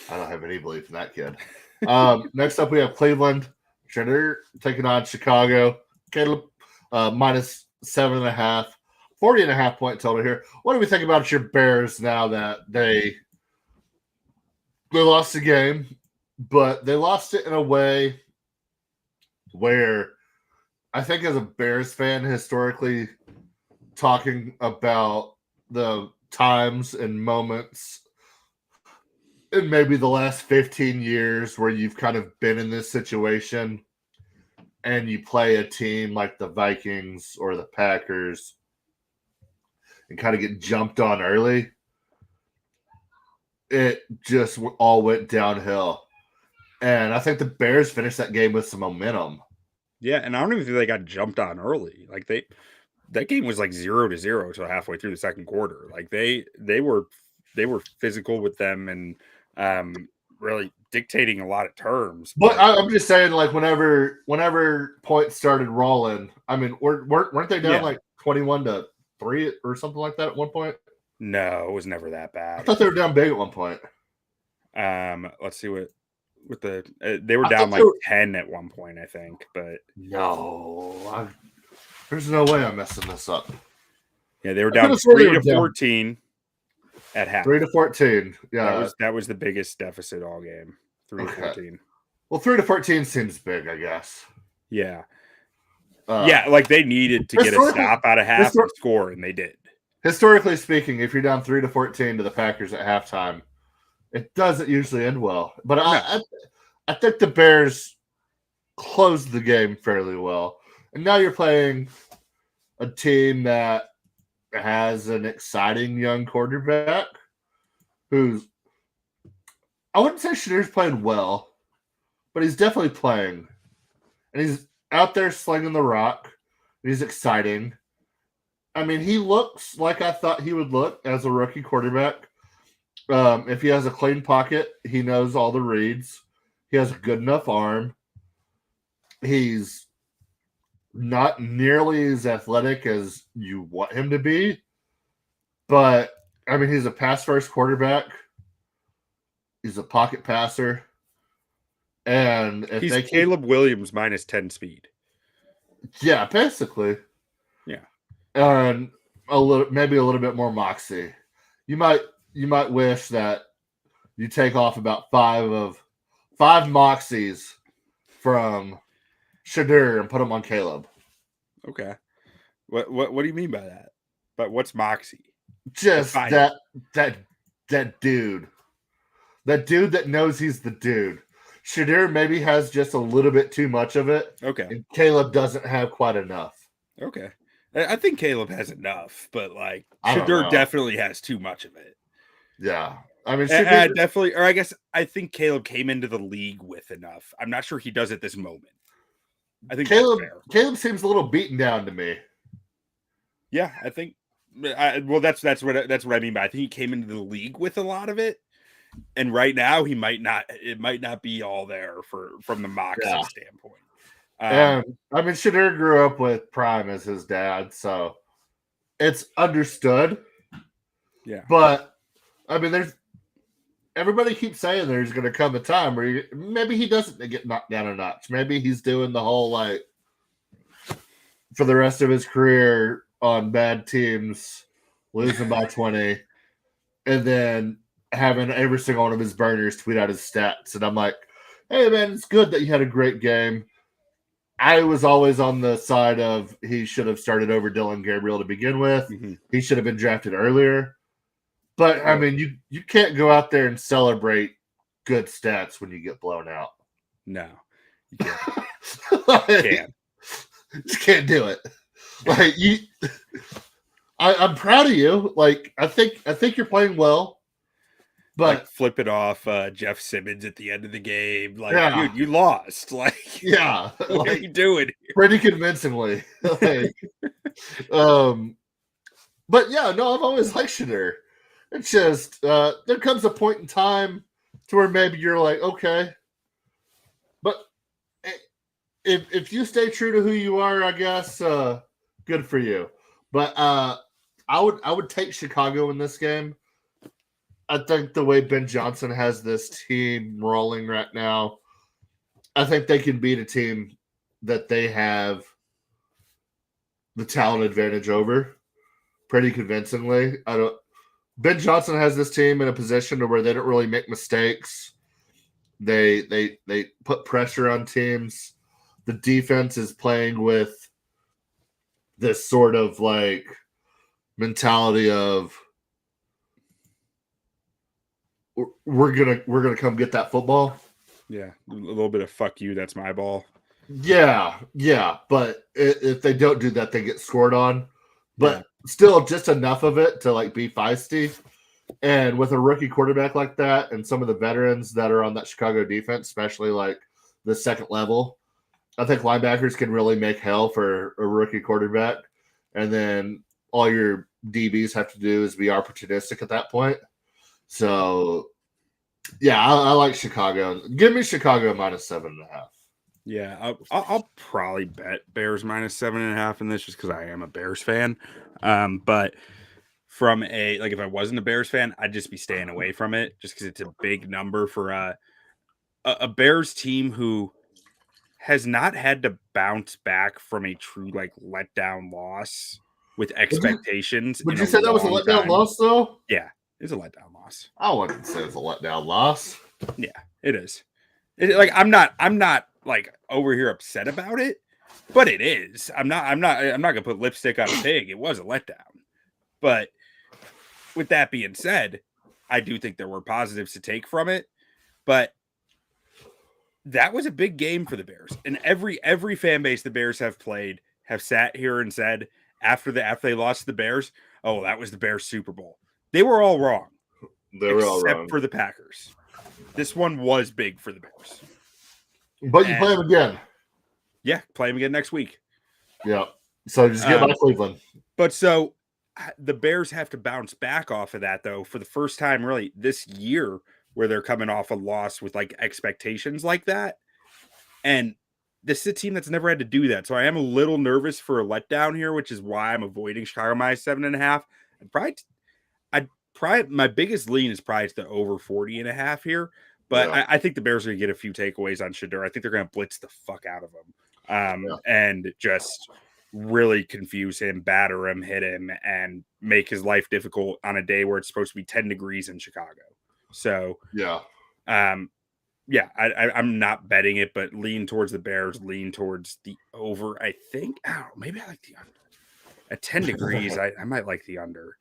I don't have any belief in that kid. Next up, we have Cleveland. They're taking on Chicago. Caleb, minus 7.5, 40.5 point total here. What do we think about your Bears now that they lost the game, but they lost it in a way where I think as a Bears fan, historically talking about the times and moments in maybe the last 15 years where you've kind of been in this situation and you play a team like the Vikings or the Packers and kind of get jumped on early, it just all went downhill. And I think the Bears finished that game with some momentum. Yeah, and I don't even think they got jumped on early. Like that game was like 0-0 until halfway through the second quarter. Like they were physical with them and really dictating a lot of terms. But I'm just saying, like whenever points started rolling, I mean, weren't they down like 21-3 or something like that at one point? No, it was never that bad. I thought they were down big at one point. Let's see what they were down like 10 at one point, I think. But no, there's no way I'm messing this up. Yeah, they were down 3-14 at half. 3-14. Yeah, that was the biggest deficit all game. 3-14. Okay. Well, 3-14 seems big, I guess. Yeah. Like they needed to get a stop out of half and score, and they did. Historically speaking, if you're down 3-14 to the Packers at halftime, it doesn't usually end well. But I think the Bears closed the game fairly well. And now you're playing a team that has an exciting young quarterback who's, I wouldn't say Shadir's playing well, but he's definitely playing. And he's out there slinging the rock. He's exciting. I mean, he looks like I thought he would look as a rookie quarterback. If he has a clean pocket, he knows all the reads. He has a good enough arm. He's not nearly as athletic as you want him to be. But, I mean, he's a pass-first quarterback. He's a pocket passer. And if he's Caleb Williams minus 10 speed. Yeah, basically. Yeah. And maybe a little bit more moxie. You might wish that you take off about five moxies from Shadir and put them on Caleb. Okay. What do you mean by that? But what's moxie? Just that dude. That dude that knows he's the dude. Shadir maybe has just a little bit too much of it. Okay. And Caleb doesn't have quite enough. Okay. I think Caleb has enough, but like Shadir definitely has too much of it. Yeah. I mean, definitely, or I guess I think Caleb came into the league with enough. I'm not sure he does at this moment. I think Caleb seems a little beaten down to me. Yeah, I think. That's what I mean by I think he came into the league with a lot of it, and right now he might not. It might not be all there from the moxie standpoint. And I mean, Shadir grew up with Prime as his dad, so it's understood. Yeah, but I mean, everybody keeps saying there's going to come a time where maybe he doesn't get knocked down a notch. Maybe he's doing the whole like for the rest of his career on bad teams, losing by 20, and then having every single one of his burners tweet out his stats. And I'm like, hey, man, it's good that you had a great game. I was always on the side of he should have started over Dylan Gabriel to begin with. Mm-hmm. He should have been drafted earlier. But, I mean, you can't go out there and celebrate good stats when you get blown out. No, you can't. Just can't do it. Like you, I'm proud of you. Like I think you're playing well. But like flip it off Jeff Simmons at the end of the game. Like, yeah. dude, you lost. Like, yeah, what are you doing here? Pretty convincingly. Like, but yeah, no, I've always liked Shedeur. It's just there comes a point in time to where maybe you're like, okay, but if you stay true to who you are, I guess good for you. But I would take Chicago in this game. I think the way Ben Johnson has this team rolling right now, I think they can beat a team that they have the talent advantage over pretty convincingly. Ben Johnson has this team in a position to where they don't really make mistakes. They put pressure on teams. The defense is playing with this sort of like mentality of we're gonna come get that football. Yeah, a little bit of fuck you. That's my ball. Yeah. But if they don't do that, they get scored on. But still, just enough of it to like be feisty. And with a rookie quarterback like that, and some of the veterans that are on that Chicago defense, especially like the second level, I think linebackers can really make hell for a rookie quarterback. And then all your DBs have to do is be opportunistic at that point. So, yeah, I like Chicago. Give me Chicago minus 7.5. Yeah, I'll probably bet Bears minus 7.5 in this just because I am a Bears fan. But from if I wasn't a Bears fan, I'd just be staying away from it just because it's a big number for a Bears team who has not had to bounce back from a true like letdown loss with expectations. Would you say that was a letdown loss though? Yeah, it's a letdown loss. I wouldn't say it's a letdown loss. Yeah, it is. I'm not like over here upset about it, but it is. I'm not gonna put lipstick on a pig. It was a letdown. But with that being said, I do think there were positives to take from it. But that was a big game for the Bears. And every fan base the Bears have played have sat here and said after they lost to the Bears, oh, that was the Bears Super Bowl. They were all wrong. They were all wrong. Except for the Packers. This one was big for the Bears. But you play them again. Yeah, play them again next week. Yeah. So just get by Cleveland. But so the Bears have to bounce back off of that, though, for the first time really this year where they're coming off a loss with like expectations like that. And this is a team that's never had to do that. So I am a little nervous for a letdown here, which is why I'm avoiding Chicago minus 7.5. I'd probably my biggest lean is probably to the over 40.5 here. But I think the Bears are going to get a few takeaways on Shedeur. I think they're going to blitz the fuck out of him and just really confuse him, batter him, hit him, and make his life difficult on a day where it's supposed to be 10 degrees in Chicago. So, I'm not betting it, but lean towards the Bears, lean towards the over. I think, maybe I like the under. At 10 degrees, I might like the under.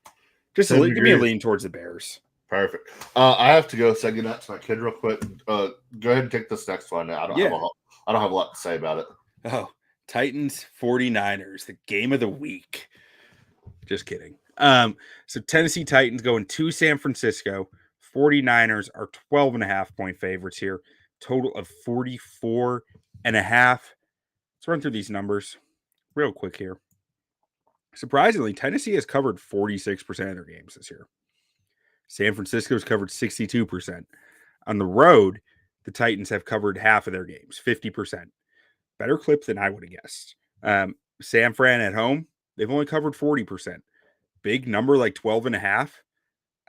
Just give me a lean towards the Bears. Perfect. I have to go say goodnight to my kid real quick. Go ahead and take this next one. I don't have a lot to say about it. Oh, Titans 49ers, the game of the week. Just kidding. So Tennessee Titans going to San Francisco. 49ers are 12.5 point favorites here. Total of 44.5. Let's run through these numbers real quick here. Surprisingly, Tennessee has covered 46% of their games this year. San Francisco's covered 62%. On the road, the Titans have covered half of their games, 50%. Better clip than I would have guessed. San Fran at home, they've only covered 40%. Big number like 12.5.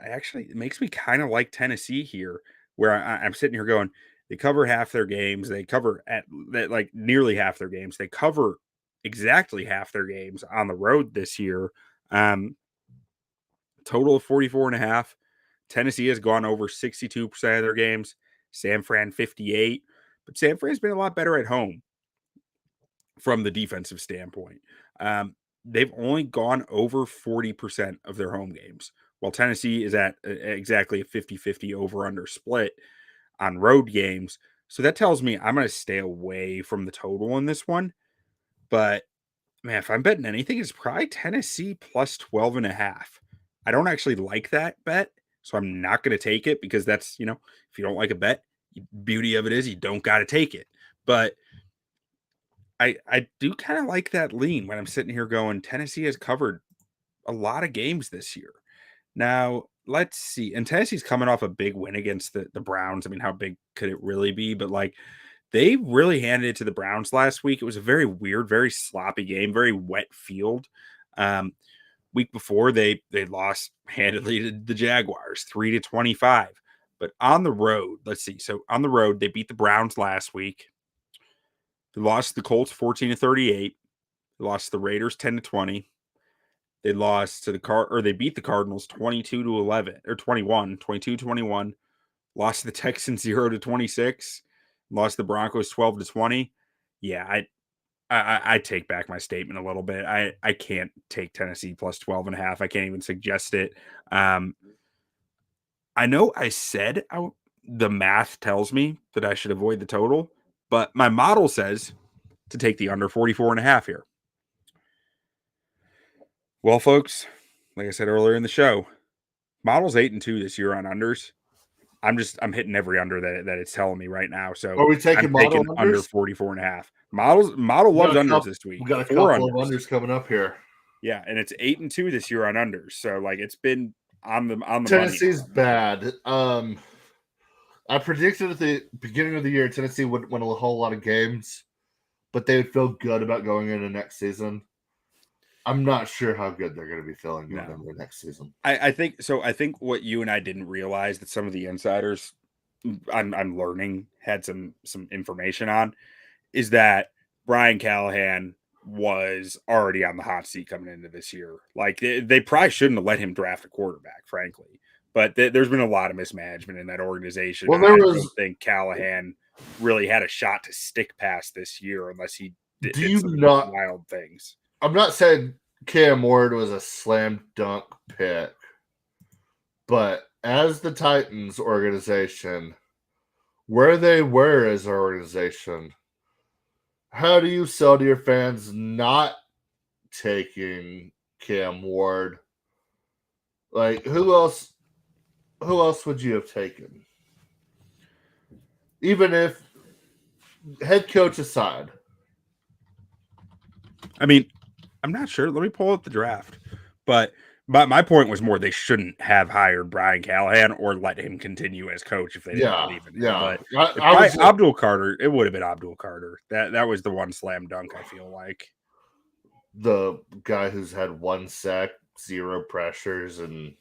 It makes me kind of like Tennessee here, where I'm sitting here going, they cover half their games. They cover at like nearly half their games. They cover exactly half their games on the road this year. Total of 44.5. Tennessee has gone over 62% of their games. San Fran 58. But San Fran's been a lot better at home from the defensive standpoint. They've only gone over 40% of their home games, while Tennessee is at exactly a 50-50 over-under split on road games. So that tells me I'm going to stay away from the total in this one. But Man, if I'm betting anything, it's probably Tennessee plus 12.5. I don't actually like that bet, so I'm not going to take it because that's, if you don't like a bet, beauty of it is you don't got to take it. But I do kind of like that lean when I'm sitting here going, Tennessee has covered a lot of games this year. Now, let's see. And Tennessee's coming off a big win against the Browns. I mean, how big could it really be? But they really handed it to the Browns last week. It was a very weird, very sloppy game, very wet field. Week before they lost handedly to the Jaguars 3-25. But on the road, let's see. So on the road, they beat the Browns last week. They lost the Colts 14-38. They lost the Raiders 10-20. They lost to they beat the Cardinals 22-11 or 22-21. Lost to the Texans 0-26. Lost the Broncos 12-20. Yeah, I take back my statement a little bit. I can't take Tennessee plus 12.5. I can't even suggest it. I know I said the math tells me that I should avoid the total, but my model says to take the under 44.5 here. Well, folks, like I said earlier in the show, model's 8-2 this year on unders. I'm hitting every under that it's telling me right now. So are we taking I'm model taking under 44.5. Model loves unders this week. We got a couple of unders coming up here. Yeah, and it's 8-2 this year on unders. So it's been on the Tennessee's money. Bad. I predicted at the beginning of the year Tennessee wouldn't win a whole lot of games, but they would feel good about going into next season. I'm not sure how good they're going to be feeling going into next season. I think so. I think what you and I didn't realize that some of the insiders I'm learning had some information on is that Brian Callahan was already on the hot seat coming into this year. They probably shouldn't have let him draft a quarterback, frankly. But there's been a lot of mismanagement in that organization. Well, I don't think Callahan really had a shot to stick past this year unless he did some wild things. I'm not saying Cam Ward was a slam dunk pick, but as the Titans organization, where they were as an organization, how do you sell to your fans not taking Cam Ward? Who else would you have taken? Even if head coach aside. I mean, I'm not sure. Let me pull up the draft. But my point was more they shouldn't have hired Brian Callahan or let him continue as coach if they didn't believe in him. Yeah. But Abdul Carter, it would have been Abdul Carter. That was the one slam dunk, I feel like. The guy who's had 1 sack, 0 pressures, and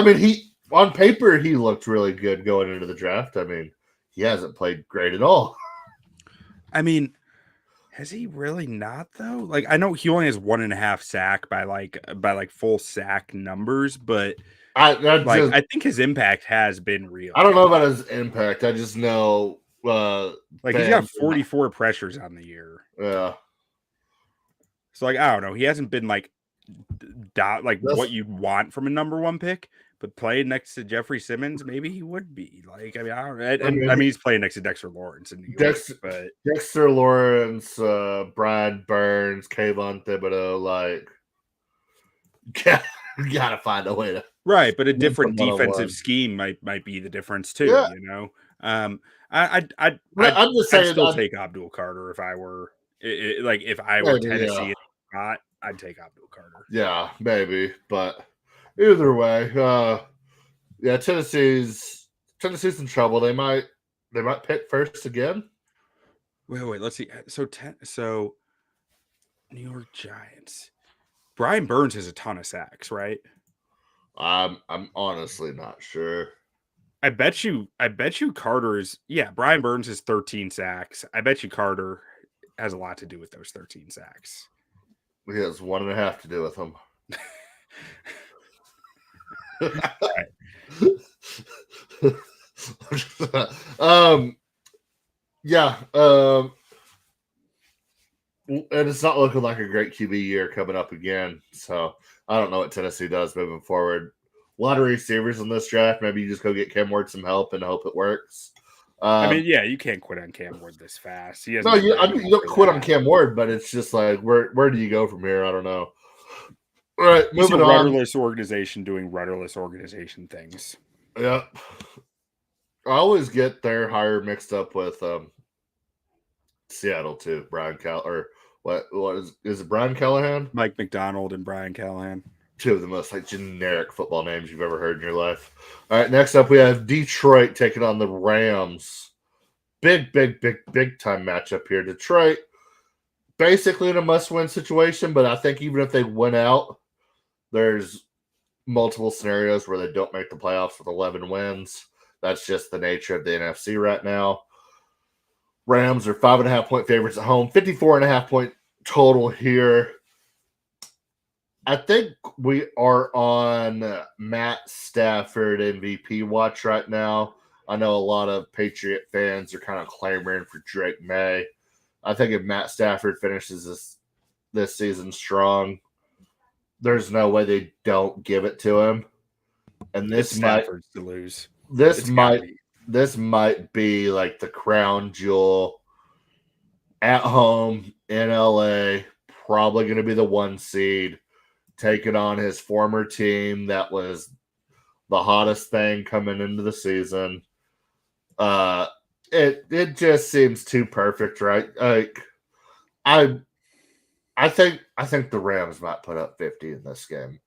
he on paper he looked really good going into the draft. I mean, he hasn't played great at all. I mean, has he really not though? I know he only has 1.5 sack by full sack numbers, but I think his impact has been real. I don't know about his impact. I just know he's got 44 pressures on the year. Yeah. So I don't know. He hasn't been what you'd want from a number 1 pick, but playing next to Jeffrey Simmons, maybe he would be. He's playing next to Dexter Lawrence in New York. Dexter Lawrence, Brad Burns, Kayvon Thibodeau, gotta find a way to right, but a different defensive scheme might be the difference too. Yeah. I'd still take Abdul Carter if I were if I were Tennessee. I'd take Abdul Carter. Yeah, maybe, but either way, Tennessee's in trouble. They might pick first again. Wait, let's see. So New York Giants. Brian Burns has a ton of sacks, right? I'm honestly not sure. I bet you Carter's Brian Burns has 13 sacks. I bet you Carter has a lot to do with those 13 sacks. He has 1.5 to do with them. And it's not looking like a great QB year coming up again. So I don't know what Tennessee does moving forward. A lot of receivers in this draft. Maybe you just go get Cam Ward some help and hope it works. I mean, yeah, you can't quit on Cam Ward this fast. He No, you don't quit on Cam Ward, but it's just like where do you go from here? I don't know. All right, He's moving a on. rudderless organization doing rudderless organization things. Yeah, I always get their hire mixed up with Seattle too. Brian or what is it? Brian Callahan, Mike McDonald, and Brian Callahan. Two of the most generic football names you've ever heard in your life. All right, next up we have Detroit taking on the Rams. Big time matchup here. Detroit basically in a must-win situation, but I think even if they win out, there's multiple scenarios where they don't make the playoffs with 11 wins. That's just the nature of the NFC right now. Rams are 5.5-point favorites at home, 54.5-point total here. I think we are on Matt Stafford MVP watch right now. I know a lot of Patriot fans are kind of clamoring for Drake May. I think if Matt Stafford finishes this season strong, there's no way they don't give it to him. And this might to lose. This might be like the crown jewel at home in LA. Probably going to be the 1 seed, taking on his former team that was the hottest thing coming into the season. It just seems too perfect, right? Like I think the Rams might put up 50 in this game.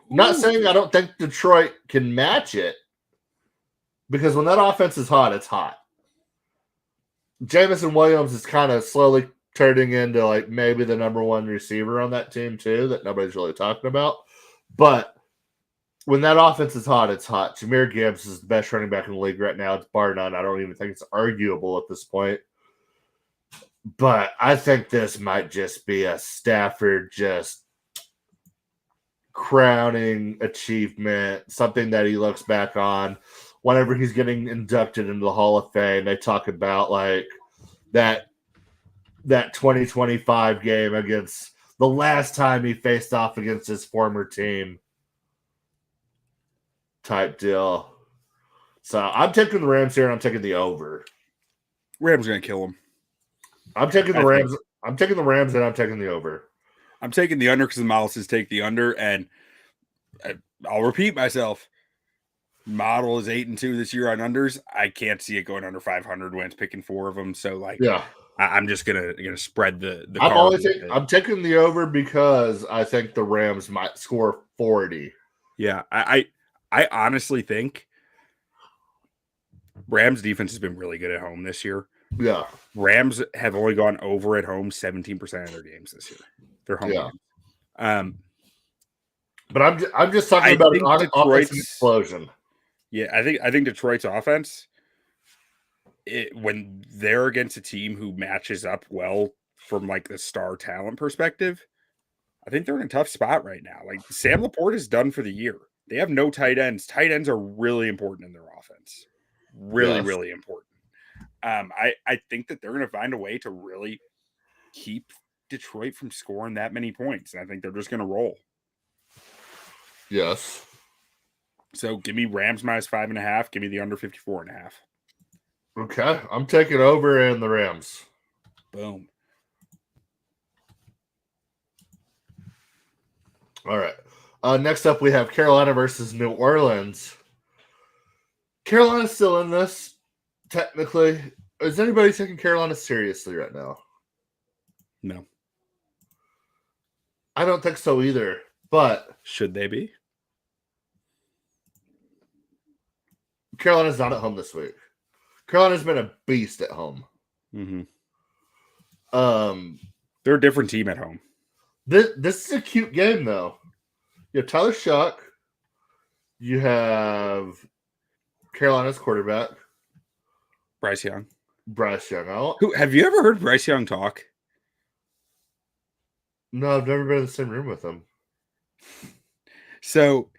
Not saying I don't think Detroit can match it, because when that offense is hot, it's hot. Jameson Williams is kind of slowly turning into like maybe the number 1 receiver on that team too, that nobody's really talking about. But when that offense is hot, it's hot. Jahmyr Gibbs is the best running back in the league right now. It's bar none. I don't even think it's arguable at this point. But I think this might just be a Stafford just crowning achievement, something that he looks back on whenever he's getting inducted into the Hall of Fame. They talk about like that 2025 game against the last time he faced off against his former team type deal. So I'm taking the Rams here, and I'm taking the over. Rams are going to kill him. I'm taking the Rams. I'm taking the Rams, and I'm taking the over. I'm taking the under because the model says take the under, and I'll repeat myself. Model is 8-2 this year on unders. I can't see it going under 500 wins, picking 4 of them. So like, yeah, I'm just gonna spread the. I'm taking the over because I think the Rams might score 40. Yeah, I honestly think Rams defense has been really good at home this year. Yeah, Rams have only gone over at home 17% of their games this year. They're home games. But I'm just talking about an offensive explosion. Yeah, I think Detroit's offense, when they're against a team who matches up well from like the star talent perspective, I think they're in a tough spot right now. Like Sam Laporte is done for the year. They have no tight ends. Tight ends are really important in their offense. Really important. I think that they're going to find a way to really keep Detroit from scoring that many points. And I think they're just going to roll. Yes. So give me Rams minus 5.5. Give me the under 54.5. Okay. I'm taking over in the Rams. Boom. All right. Next up, we have Carolina versus New Orleans. Carolina's still in this, technically. Is anybody taking Carolina seriously right now? No. I don't think so either, but... Should they be? Carolina's not at home this week. Carolina's been a beast at home. Mm-hmm. They're a different team at home. This is a cute game, though. You have Tyler Shock. You have Carolina's quarterback. Bryce Young. Who have you ever heard Bryce Young talk? No, I've never been in the same room with him. So,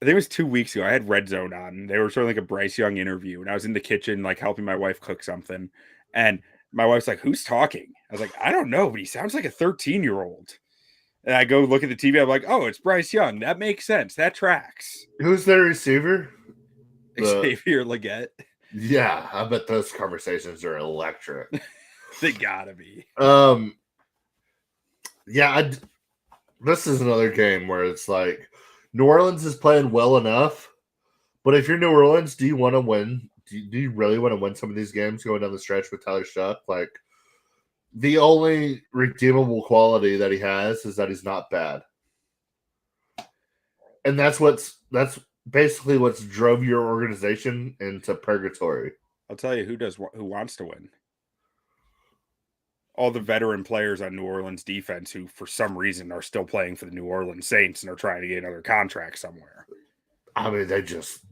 I think it was 2 weeks ago. I had Red Zone on. They were sort of like a Bryce Young interview, and I was in the kitchen, like helping my wife cook something. And my wife's like, "Who's talking?" I was like, "I don't know, but he sounds like a 13-year-old." And I go look at the TV. I'm like, "Oh, it's Bryce Young. That makes sense. That tracks." Who's their receiver? Xavier Legette. Yeah, I bet those conversations are electric. They gotta be. Yeah, this is another game where it's like New Orleans is playing well enough, but if you're New Orleans, do you want to win? Do you really want to win some of these games going down the stretch with Tyler Shuck? Like, the only redeemable quality that he has is that he's not bad. And that's basically what's drove your organization into purgatory. I'll tell you who wants to win. All the veteran players on New Orleans defense who, for some reason, are still playing for the New Orleans Saints and are trying to get another contract somewhere. I mean, they just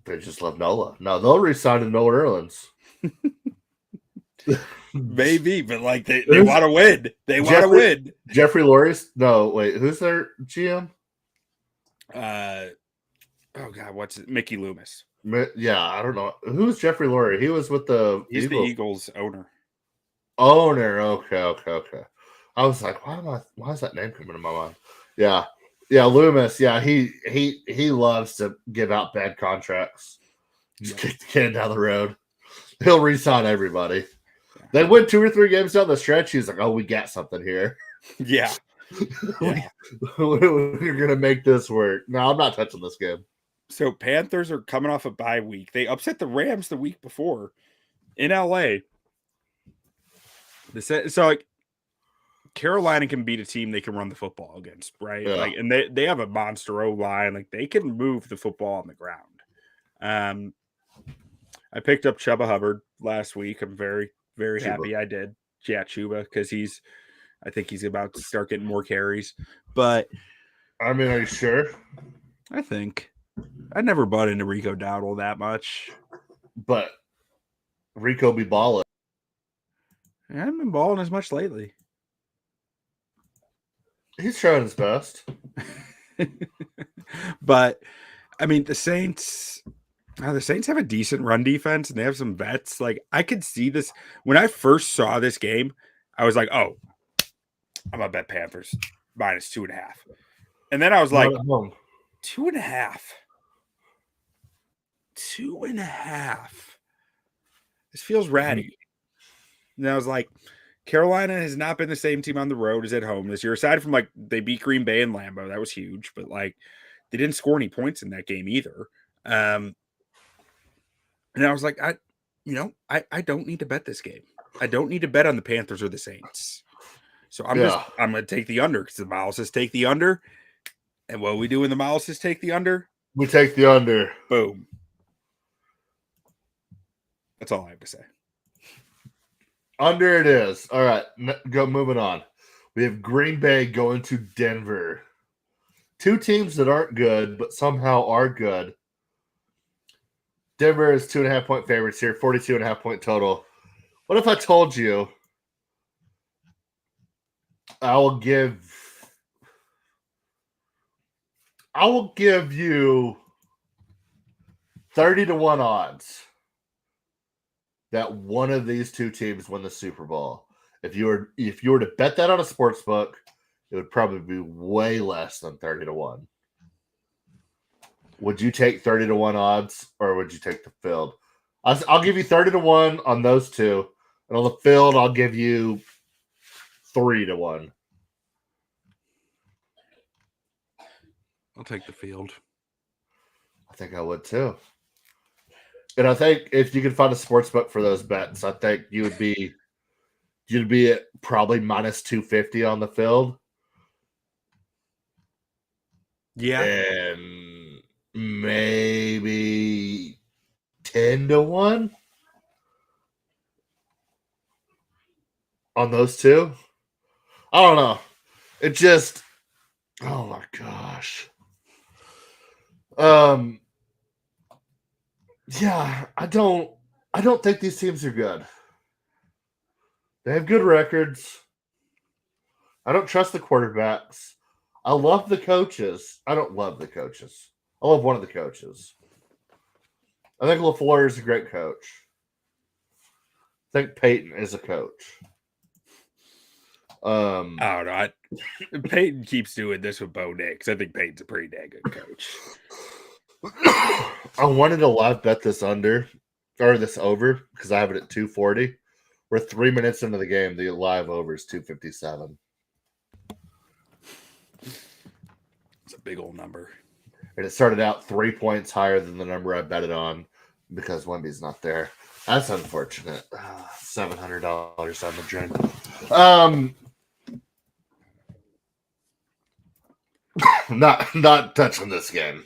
love Nola. No, they'll resign to New Orleans. Maybe, but like they want to win. They want to win. Jeffrey Lurie's no, wait, who's their GM? Oh God, what's it? Mickey Loomis. Yeah, I don't know. Who's Jeffrey Lurie? He was with the He's Eagles. the Eagles owner. Okay. I was like, why is that name coming to my mind? Yeah, Loomis. Yeah, he loves to give out bad contracts. Just kick the can down the road. He'll re-sign everybody. They win 2 or 3 games down the stretch. He's like, oh, we got something here. Yeah. We're gonna make this work. No, I'm not touching this game. So Panthers are coming off a bye week. They upset the Rams the week before in LA. So like Carolina can beat a team they can run the football against, right? Yeah. Like, and they have a monster O line. Like they can move the football on the ground. I picked up Chuba Hubbard last week. I'm very, very happy I did. Yeah, Chuba, because I think he's about to start getting more carries. But I mean, are you sure? I think I never bought into Rico Dowdle that much. But Rico be balling. I haven't been balling as much lately. He's trying his best. But I mean, the Saints have a decent run defense and they have some vets. Like I could see this when I first saw this game. I was like, oh, I'm gonna bet Panthers -2.5. And then I was like, 2.5. 2.5. This feels ratty. And I was like, Carolina has not been the same team on the road as at home this year. Aside from like they beat Green Bay and Lambeau, that was huge. But like they didn't score any points in that game either. And I was like, I don't need to bet this game. I don't need to bet on the Panthers or the Saints. So I'm going to take the under because the Miles says take the under. And what we do when the Miles says take the under? We take the under. Boom. That's all I have to say. Under it is. All right, moving on. We have Green Bay going to Denver. 2 teams that aren't good, but somehow are good. Denver is 2.5-point favorites here, 42.5-point total. What if I told you I will give you 30-1 odds that one of these 2 teams win the Super Bowl. If you were to bet that on a sports book, it would probably be way less than 30-1. Would you take 30-1 odds or would you take the field? I'll give you 30-1 on those 2. And on the field, I'll give you 3-1. I'll take the field. I think I would too. And I think if you could find a sports book for those bets, I think you'd be at probably -250 on the field. Yeah. And maybe 10-1 on those 2. I don't know. It just, oh my gosh. Yeah, I don't think these teams are good. They have good records. I don't trust the quarterbacks. I love the coaches. I don't love the coaches. I love one of the coaches. I think LaFleur is a great coach. I think Peyton is a coach. I don't know. Peyton keeps doing this with Bo Nix. I think Peyton's a pretty dang good coach. I wanted to live bet this under, or this over, because I have it at 240. We're 3 minutes into the game. The live over is 257. It's a big old number. And it started out 3 points higher than the number I bet it on because Wemby's not there. That's unfortunate. $700 on the drain. Not touching this game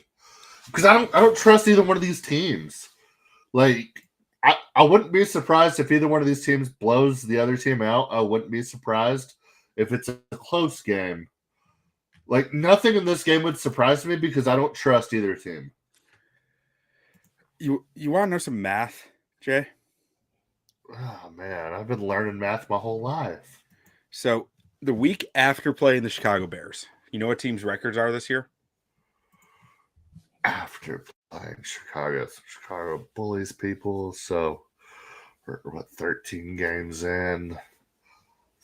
because I don't trust either one of these teams. Like I wouldn't be surprised if either one of these teams blows the other team out. I wouldn't be surprised if it's a close game. Like nothing in this game would surprise me because I don't trust either team. You want to know some math, Jay? Oh man, I've been learning math my whole life. So the week after playing the Chicago Bears, you know what teams' records are this year? After playing Chicago bullies people. So we're 13 games in?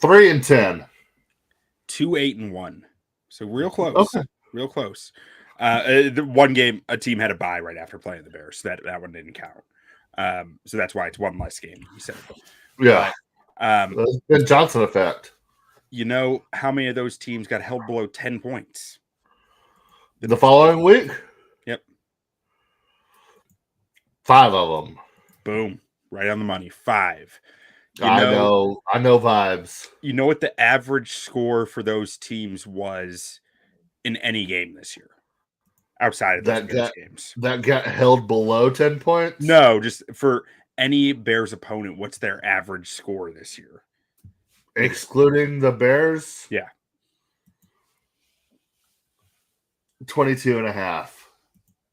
3-10. 2-8-1. So real close. Okay. Real close. The one game a team had a bye right after playing the Bears. So that one didn't count. So that's why it's one less game. You said. Yeah. It's been Johnson effect. You know how many of those teams got held below 10 points? The following week? Yep. 5 of them. Boom. Right on the money. 5. I know vibes. You know what the average score for those teams was in any game this year? Outside of those Bears games. That got held below 10 points? No, just for any Bears opponent, what's their average score this year? Excluding the Bears? Yeah. 22.5.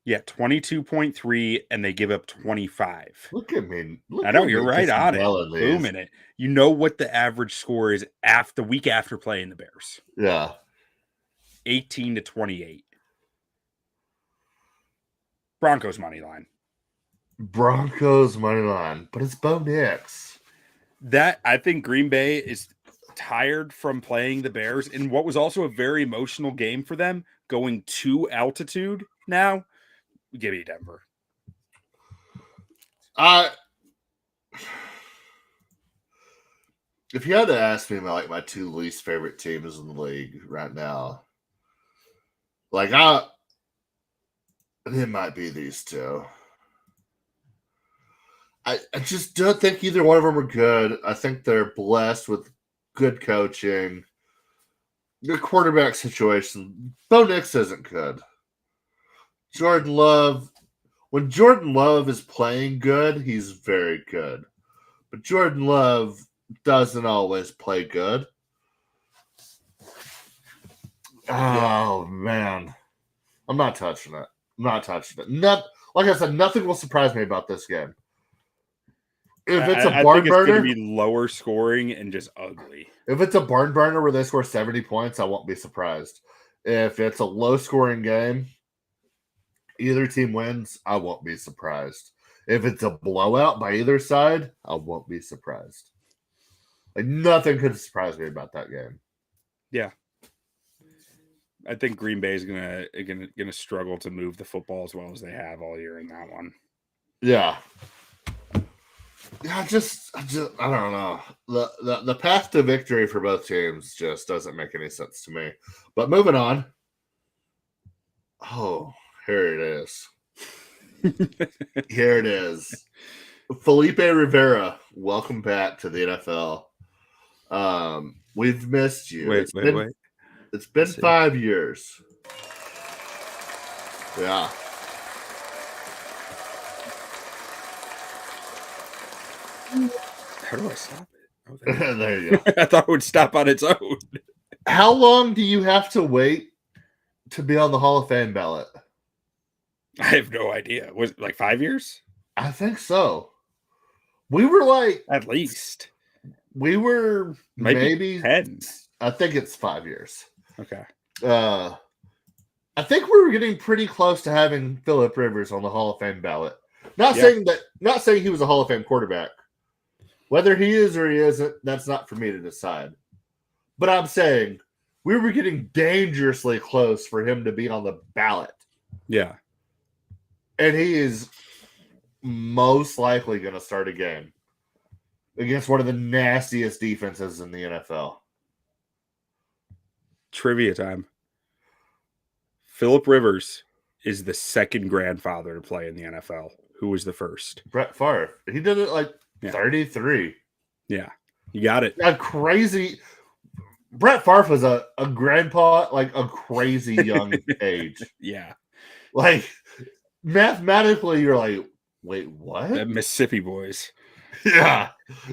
Yeah, 22.3, and they give up 25. Look at me. I know, you're right on it. Booming it. You know what the average score is the week after playing the Bears? Yeah. 18-28. Broncos money line. But it's Bo Nix. That I think Green Bay is tired from playing the Bears in what was also a very emotional game for them, going to altitude now. Give me Denver. If you had to ask me about my 2 least favorite teams in the league right now, it might be these 2. I just don't think either one of them are good. I think they're blessed with good coaching. The quarterback situation. Bo Nix isn't good. Jordan Love. When Jordan Love is playing good, he's very good. But Jordan Love doesn't always play good. Oh, man. I'm not touching it. Like I said, nothing will surprise me about this game. If it's a barn burner, it's going to be lower scoring and just ugly. If it's a barn burner where they score 70 points, I won't be surprised. If it's a low scoring game, either team wins, I won't be surprised. If it's a blowout by either side, I won't be surprised. Nothing could surprise me about that game. Yeah. I think Green Bay is gonna struggle to move the football as well as they have all year in that one. Yeah. I don't know. The path to victory for both teams just doesn't make any sense to me. But moving on. Oh, here it is. Here it is. Felipe Rivera, welcome back to the NFL. We've missed you. Wait. It's been 5 years. Yeah. How do I stop it? Oh, there you go. I thought it would stop on its own. How long do you have to wait to be on the Hall of Fame ballot? I have no idea. Was it 5 years? I think so. We were at least. We were maybe 10. I think it's 5 years. Okay. I think we were getting pretty close to having Phillip Rivers on the Hall of Fame ballot. Not saying he was a Hall of Fame quarterback. Whether he is or he isn't, that's not for me to decide. But I'm saying we were getting dangerously close for him to be on the ballot. Yeah. And he is most likely going to start a game against one of the nastiest defenses in the NFL. Trivia time. Phillip Rivers is the second grandfather to play in the NFL. Who was the first? Brett Favre. He did it like 33. Yeah, you got it. A crazy. Brett Favre was a grandpa, like a crazy young age. Yeah. Like, mathematically, you're like, wait, what? That Mississippi boys. Yeah.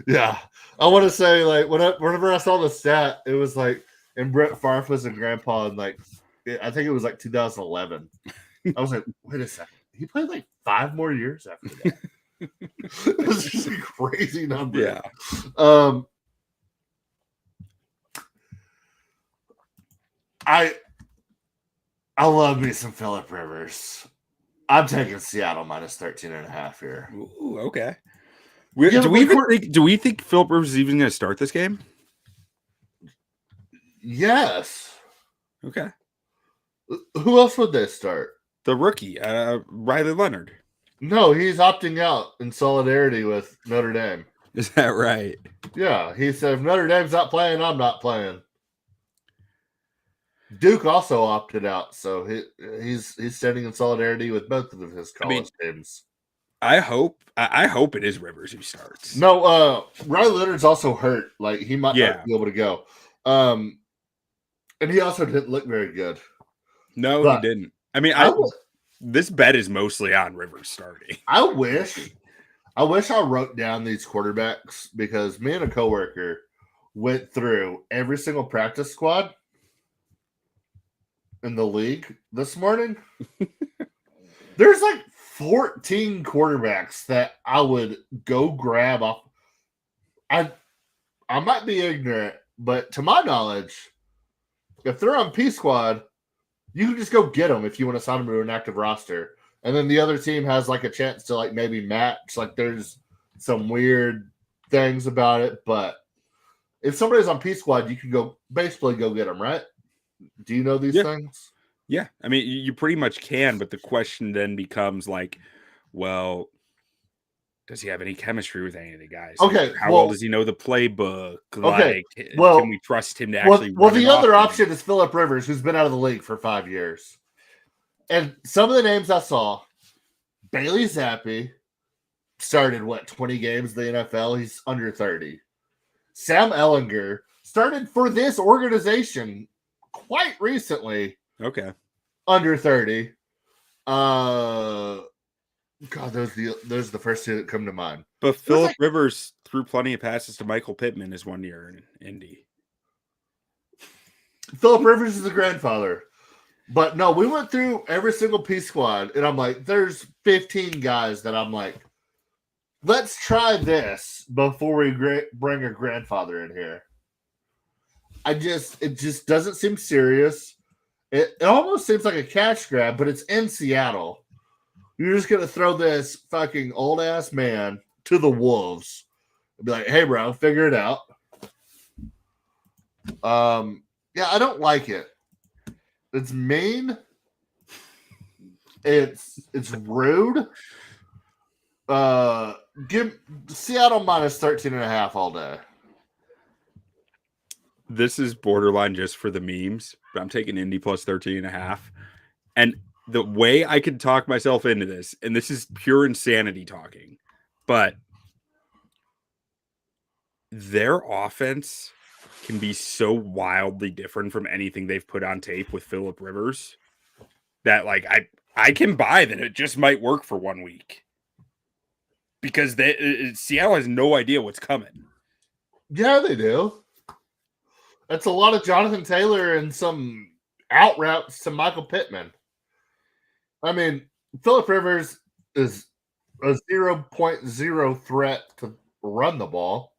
Yeah. I want to say, like, whenever I saw the stat, it was like, and Brett Favre was a grandpa in, like, I think it was like 2011. I was like, wait a second. He played like 5 more years after that. It was just a crazy number. Yeah. I love me some Phillip Rivers. I'm taking Seattle minus 13.5 here. Ooh, okay. Do we think Phillip Rivers is even going to start this game? Yes. Okay. Who else would they start? The rookie, Riley Leonard. No, he's opting out in solidarity with Notre Dame. Is that right? Yeah, he said, if Notre Dame's not playing, I'm not playing. Duke also opted out, so he's standing in solidarity with both of his college teams. I hope it is Rivers who starts. No, Riley Leonard's also hurt. Like, he might not be able to go. And he also didn't look very good. No, he didn't. I mean, this bet is mostly on Rivers starting. I wish I wrote down these quarterbacks because me and a coworker went through every single practice squad in the league this morning. There's like 14 quarterbacks that I would go grab off. I might be ignorant, but to my knowledge, if they're on P squad, you can just go get them if you want to sign them to an active roster. And then the other team has like a chance to like maybe match. Like there's some weird things about it. But if somebody's on P squad, you can basically go get them, right? Do you know these things? Yeah. I mean, you pretty much can. But the question then becomes like, well, does he have any chemistry with any of the guys? Okay. How well does he know the playbook? Okay. Like, can we trust him to actually run the other option is Phillip Rivers, who's been out of the league for 5 years. And some of the names I saw, Bailey Zappi started, 20 games in the NFL? He's under 30. Sam Ehlinger started for this organization quite recently. Okay. Under 30. God, those are the first two that come to mind. But Phillip Rivers threw plenty of passes to Michael Pittman his 1 year in Indy. Phillip Rivers is the grandfather. But no, we went through every single P squad, and I'm like, there's 15 guys that I'm like, let's try this before we bring a grandfather in here. It just doesn't seem serious. It almost seems like a cash grab, but it's in Seattle. You're just going to throw this fucking old-ass man to the wolves and be like, hey, bro, figure it out. Yeah, I don't like it. It's mean. It's rude. Give Seattle minus 13.5 all day. This is borderline just for the memes, but I'm taking Indy plus 13.5. And the way I could talk myself into this, and this is pure insanity talking, but their offense can be so wildly different from anything they've put on tape with Phillip Rivers that, like, I can buy that it just might work for 1 week because Seattle has no idea what's coming. Yeah, they do. That's a lot of Jonathan Taylor and some out routes to Michael Pittman. I mean, Phillip Rivers is a 0.0 threat to run the ball.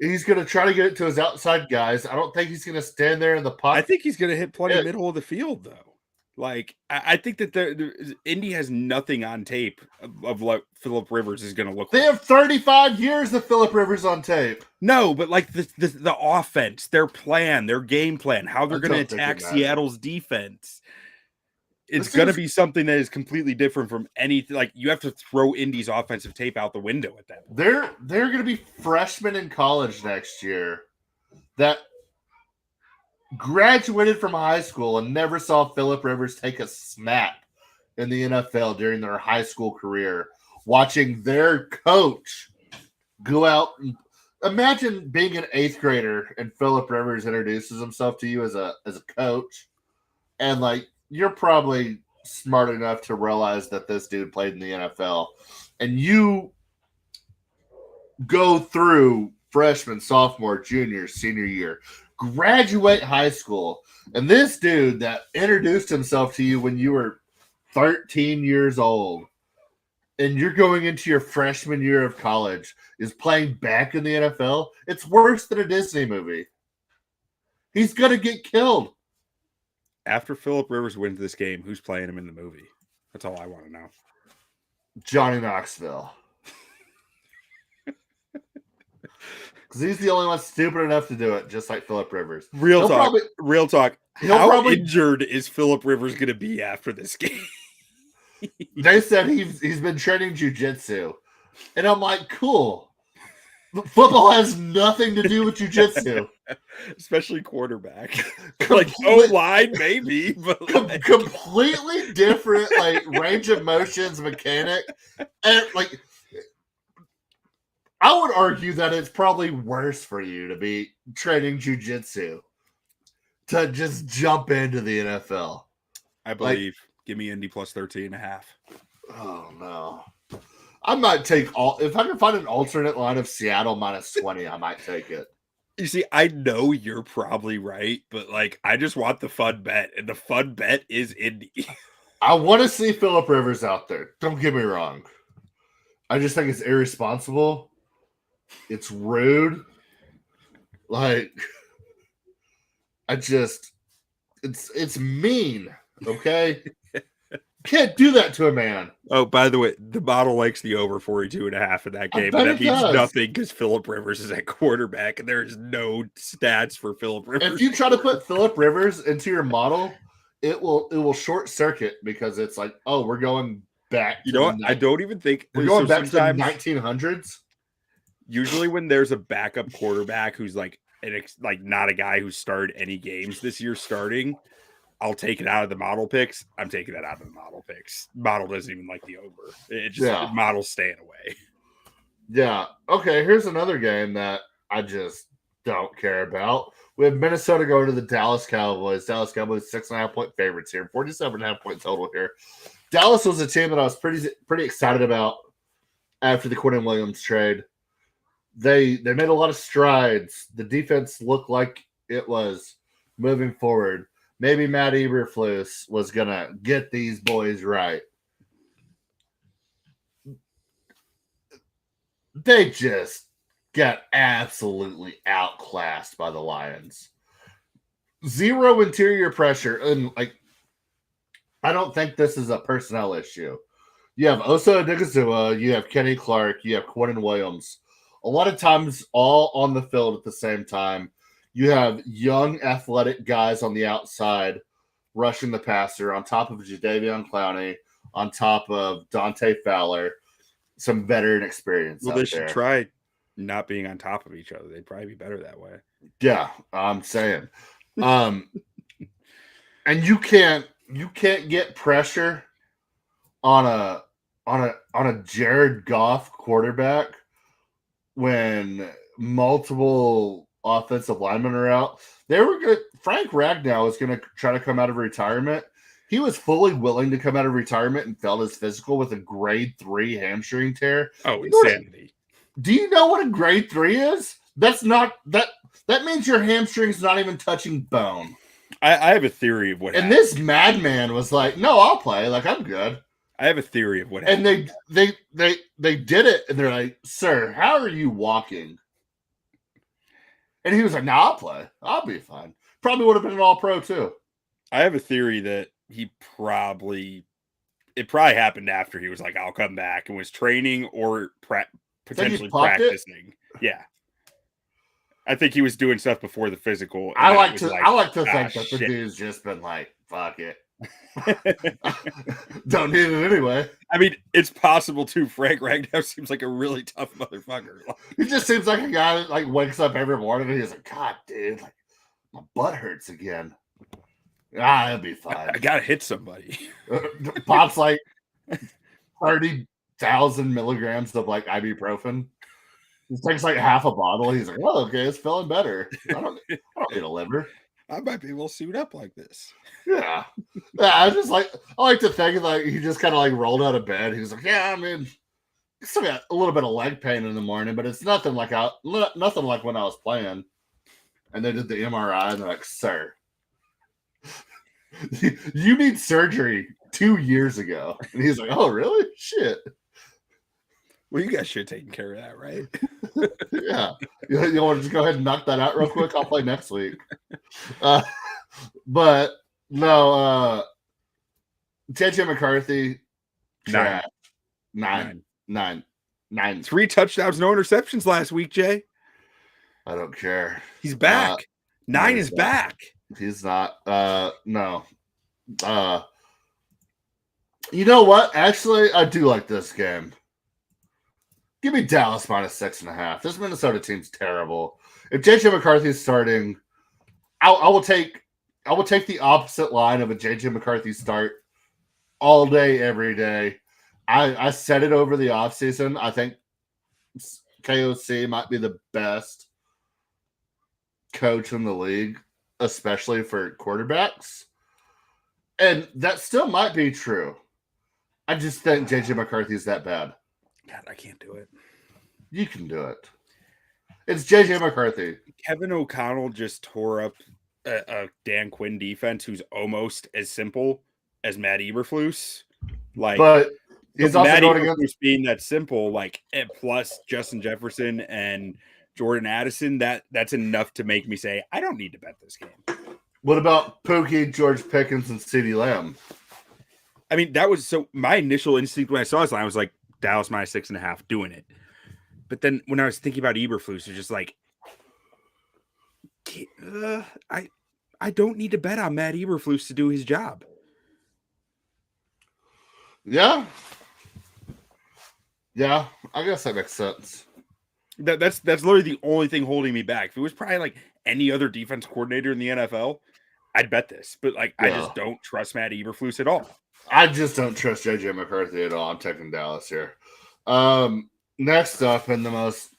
He's going to try to get it to his outside guys. I don't think he's going to stand there in the pocket. I think he's going to hit plenty middle of the field, though. Like, I think that Indy has nothing on tape of what Phillip Rivers is going to look like. They have 35 years of Phillip Rivers on tape. No, but like the offense, their plan, their game plan, how they're going to attack Seattle's defense. it's going to be something that is completely different from anything. Like, you have to throw Indy's offensive tape out the window at that point. They're going to be freshmen in college next year that graduated from high school and never saw Phillip Rivers take a snap in the NFL during their high school career, watching their coach go out and imagine being an 8th grader and Phillip Rivers introduces himself to you as a coach, and like you're probably smart enough to realize that this dude played in the NFL, and you go through freshman, sophomore, junior, senior year, graduate high school, and this dude that introduced himself to you when you were 13 years old and you're going into your freshman year of college is playing back in the NFL, it's worse than a Disney movie. He's going to get killed. After Phillip Rivers wins this game, who's playing him in the movie? That's all I want to know. Johnny Knoxville. Because he's the only one stupid enough to do it, just like Phillip Rivers. Real talk. How injured is Phillip Rivers going to be after this game? They said he's been training jiu-jitsu. And I'm like, cool. Football has nothing to do with jiu-jitsu. Especially quarterback. Like, O-line, maybe. But like... completely different, like, range of motions, mechanic. And, like, I would argue that it's probably worse for you to be training jiu-jitsu to just jump into the NFL. I believe. Give me Indy plus 13.5. Oh, no. I might take if I can find an alternate line of Seattle minus 20, I might take it. You see, I know you're probably right, but like I just want the fun bet, and the fun bet is Indy. I want to see Phillip Rivers out there. Don't get me wrong. I just think it's irresponsible. It's rude. Like it's mean, okay? Can't do that to a man. Oh, by the way, the model likes the over 42.5 in that game, but that means nothing because Phillip Rivers is at quarterback, and there's no stats for Phillip Rivers. If you try to put Phillip Rivers into your model, it will short circuit because it's like, oh, we're going back. You know what? I don't even think we're going back to the 1900s. Usually, when there's a backup quarterback who's like not a guy who started any games this year starting, I'll take it out of the model picks. I'm taking that out of the model picks. Model doesn't even like the over. It just model's staying away. Yeah. Okay, here's another game that I just don't care about. We have Minnesota going to the Dallas Cowboys. Dallas Cowboys 6.5 point favorites here. 47.5 point total here. Dallas was a team that I was pretty excited about after the Quentin Williams trade. They made a lot of strides. The defense looked like it was moving forward. Maybe Matt Eberflus was going to get these boys right. They just got absolutely outclassed by the Lions. Zero interior pressure. And, I don't think this is a personnel issue. You have Osa Odigizua, you have Kenny Clark, you have Quentin Williams. A lot of times all on the field at the same time. You have young, athletic guys on the outside rushing the passer on top of Jadeveon Clowney, on top of Dante Fowler, some veteran experience. Well, they should try not being on top of each other. They'd probably be better that way. Yeah, I'm saying. And you can't get pressure on a Jared Goff quarterback when multiple offensive linemen are out. Frank Ragnow was going to try to come out of retirement. He was fully willing to come out of retirement and failed his physical with a grade 3 hamstring tear. Oh, insanity. Do you know what a grade 3 is? That means your hamstring's not even touching bone. I have a theory of what happened. This madman was like, no, I'll play. Like, I'm good. I have a theory of what happened. And they did it, and they're like, sir, how are you walking? And he was like, I'll play. I'll be fine. Probably would have been an all-pro, too. I have a theory that it probably happened after he was like, I'll come back, and was training or potentially practicing. Yeah. I think he was doing stuff before the physical. I like to think that the dude's just been like, fuck it. Don't need it anyway. I mean, it's possible too. Frank Ragnow seems like a really tough motherfucker. He just seems like a guy that like wakes up every morning and he's like, God, dude, like my butt hurts again. It'll be fine. I gotta hit somebody. Pops like 30,000 milligrams of like ibuprofen. He takes like half a bottle. He's like, "Oh, okay, it's feeling better. I don't need a liver. I might be able to suit up like this." Yeah. I like to think like he just kind of like rolled out of bed. He was like, "Yeah, I mean, still got a little bit of leg pain in the morning, but it's nothing like when I was playing." And they did the MRI, and they're like, "Sir, you need surgery 2 years ago." And he's like, "Oh, really? Shit." Well, you guys should have taken care of that, right? Yeah. You want to just go ahead and knock that out real quick? I'll play next week. But no, JJ McCarthy, trash. Nine. 3 touchdowns, no interceptions last week, Jay. I don't care. He's back. 9 is back. He's not. No. You know what? Actually, I do like this game. Give me Dallas -6.5. This Minnesota team's terrible. If JJ McCarthy's starting, I will take the opposite line of a JJ McCarthy start all day, every day. I said it over the offseason. I think KOC might be the best coach in the league, especially for quarterbacks. And that still might be true. I just think JJ McCarthy's that bad. God, I can't do it. You can do it. It's JJ McCarthy. Kevin O'Connell just tore up a Dan Quinn defense who's almost as simple as Matt Eberflus. But he's also Matt going Eberflus against being that simple, like plus Justin Jefferson and Jordan Addison. That's enough to make me say I don't need to bet this game. What about Pookie, George Pickens, and CeeDee Lamb? I mean, that was so. My initial instinct when I saw this line was like Dallas -6.5, doing it. But then when I was thinking about Eberflus, it's just like, I don't need to bet on Matt Eberflus to do his job. Yeah, I guess that makes sense. That's literally the only thing holding me back. If it was probably like any other defense coordinator in the NFL, I'd bet this. But like, I just don't trust Matt Eberflus at all. I just don't trust JJ McCarthy at all. I'm taking Dallas here. Next up, in the most,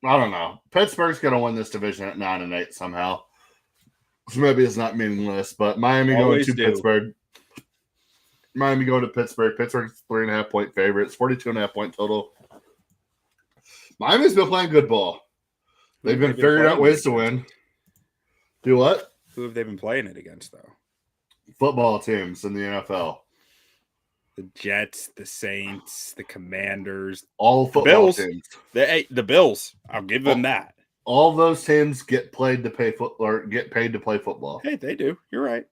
I don't know, Pittsburgh's going to win this division at 9-8 somehow. So maybe it's not meaningless, but Miami going to Pittsburgh. Miami going to Pittsburgh. Pittsburgh's 3.5-point favorites, 42.5-point total. Miami's been playing good ball. They've been figuring out ways to win. Do what? Who have they been playing it against, though? Football teams in the NFL. The Jets, the Saints, the Commanders, all football teams. The Bills. I'll give them that. All those teams get paid to play football. Hey, they do. You're right.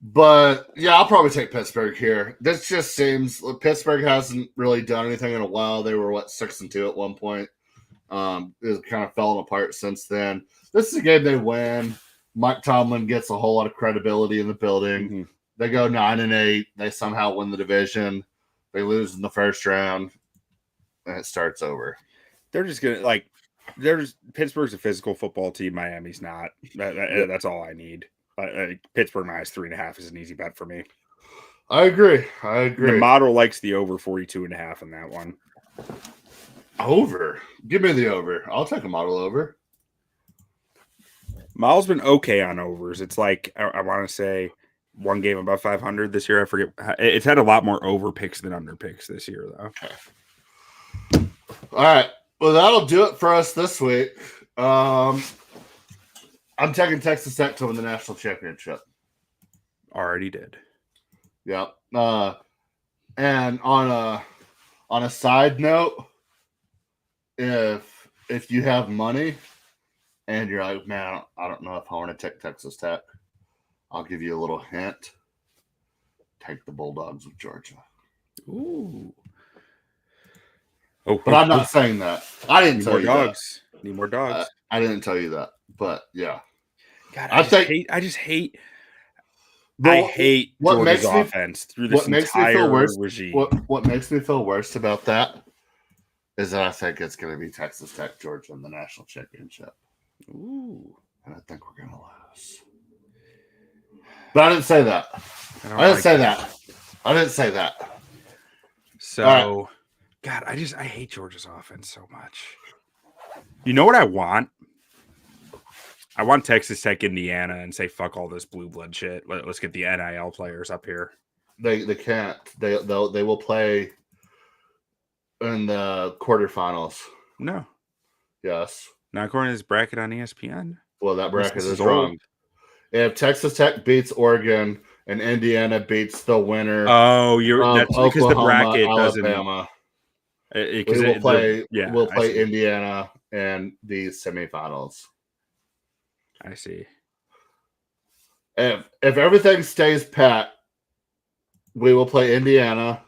But yeah, I'll probably take Pittsburgh here. This just seems Pittsburgh hasn't really done anything in a while. They were 6-2 at one point. It's kind of fallen apart since then. This is a game they win. Mike Tomlin gets a whole lot of credibility in the building. Mm-hmm. They go 9-8. They somehow win the division. They lose in the first round, and it starts over. They're just gonna Pittsburgh's a physical football team. Miami's not. That's all I need. Pittsburgh -3.5 is an easy bet for me. I agree. The model likes the over 42.5 in that one. Over. Give me the over. I'll take a model over. Miles been okay on overs. It's like I want to say one game above 500 this year. I forget. It's had a lot more over picks than under picks this year, though. Okay. All right. Well, that'll do it for us this week. I'm taking Texas Tech to win the national championship. Already did. Yep. And on a side note, if you have money and you're like, man, I don't know if I want to take Texas Tech, I'll give you a little hint. Take the Bulldogs of Georgia. Ooh. But I'm not saying that. I didn't tell you dogs. Need more dogs. I didn't tell you that. But yeah. God, I just hate what Georgia's makes me, offense through this entire regime. What makes me feel worse about that is that I think it's going to be Texas Tech, Georgia in the national championship. Ooh. And I think we're going to lose. But I didn't say that. I didn't say that. So, right. God, I hate Georgia's offense so much. You know what I want? I want Texas Tech, Indiana, and say fuck all this blue blood shit. Let's get the NIL players up here. They can't. They will play in the quarterfinals. No. Yes. Not according to this bracket on ESPN. Well, that bracket is wrong. If Texas Tech beats Oregon and Indiana beats the winner, that's because Oklahoma, the bracket Alabama, doesn't. We'll play Indiana in the semifinals. I see. If everything stays pat, we will play Indiana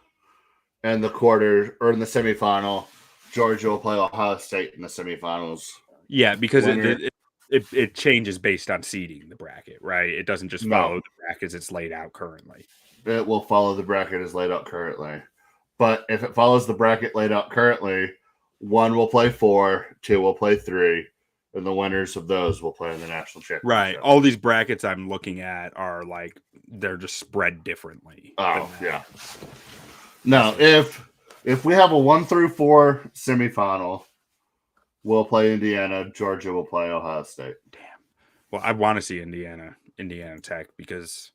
in the quarter or in the semifinal. Georgia will play Ohio State in the semifinals. Yeah, because it changes based on seeding the bracket, right? It doesn't just follow the bracket as it's laid out currently. It will follow the bracket as laid out currently. But if it follows the bracket laid out currently, 1 will play 4, 2 will play 3, and the winners of those will play in the national championship. Right. All these brackets I'm looking at are like they're just spread differently. Oh, yeah. No, if we have a 1 through 4 semifinal, we'll play Indiana. Georgia will play Ohio State. Damn. Well, I want to see Indiana Tech because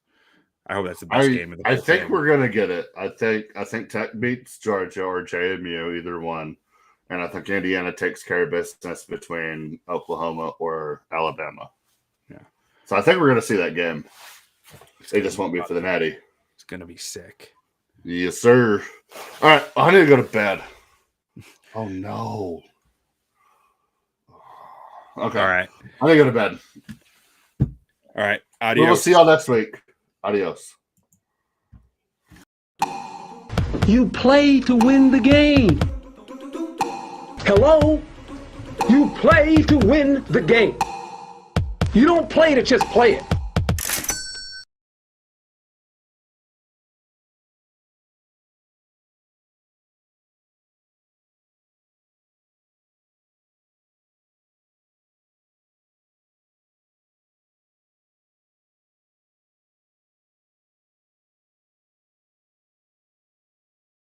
I hope that's the best game of the I think we're gonna get it. I think Tech beats Georgia or JMU, either one. And I think Indiana takes care of business between Oklahoma or Alabama. Yeah. So I think we're going to see that game. They just won't be for the Natty. It's going to be sick. Yes, sir. All right. I need to go to bed. Oh, no. Okay. All right. I need to go to bed. All right. Adios. We'll see y'all next week. Adios. You play to win the game. Hello? You play to win the game. You don't play to just play it.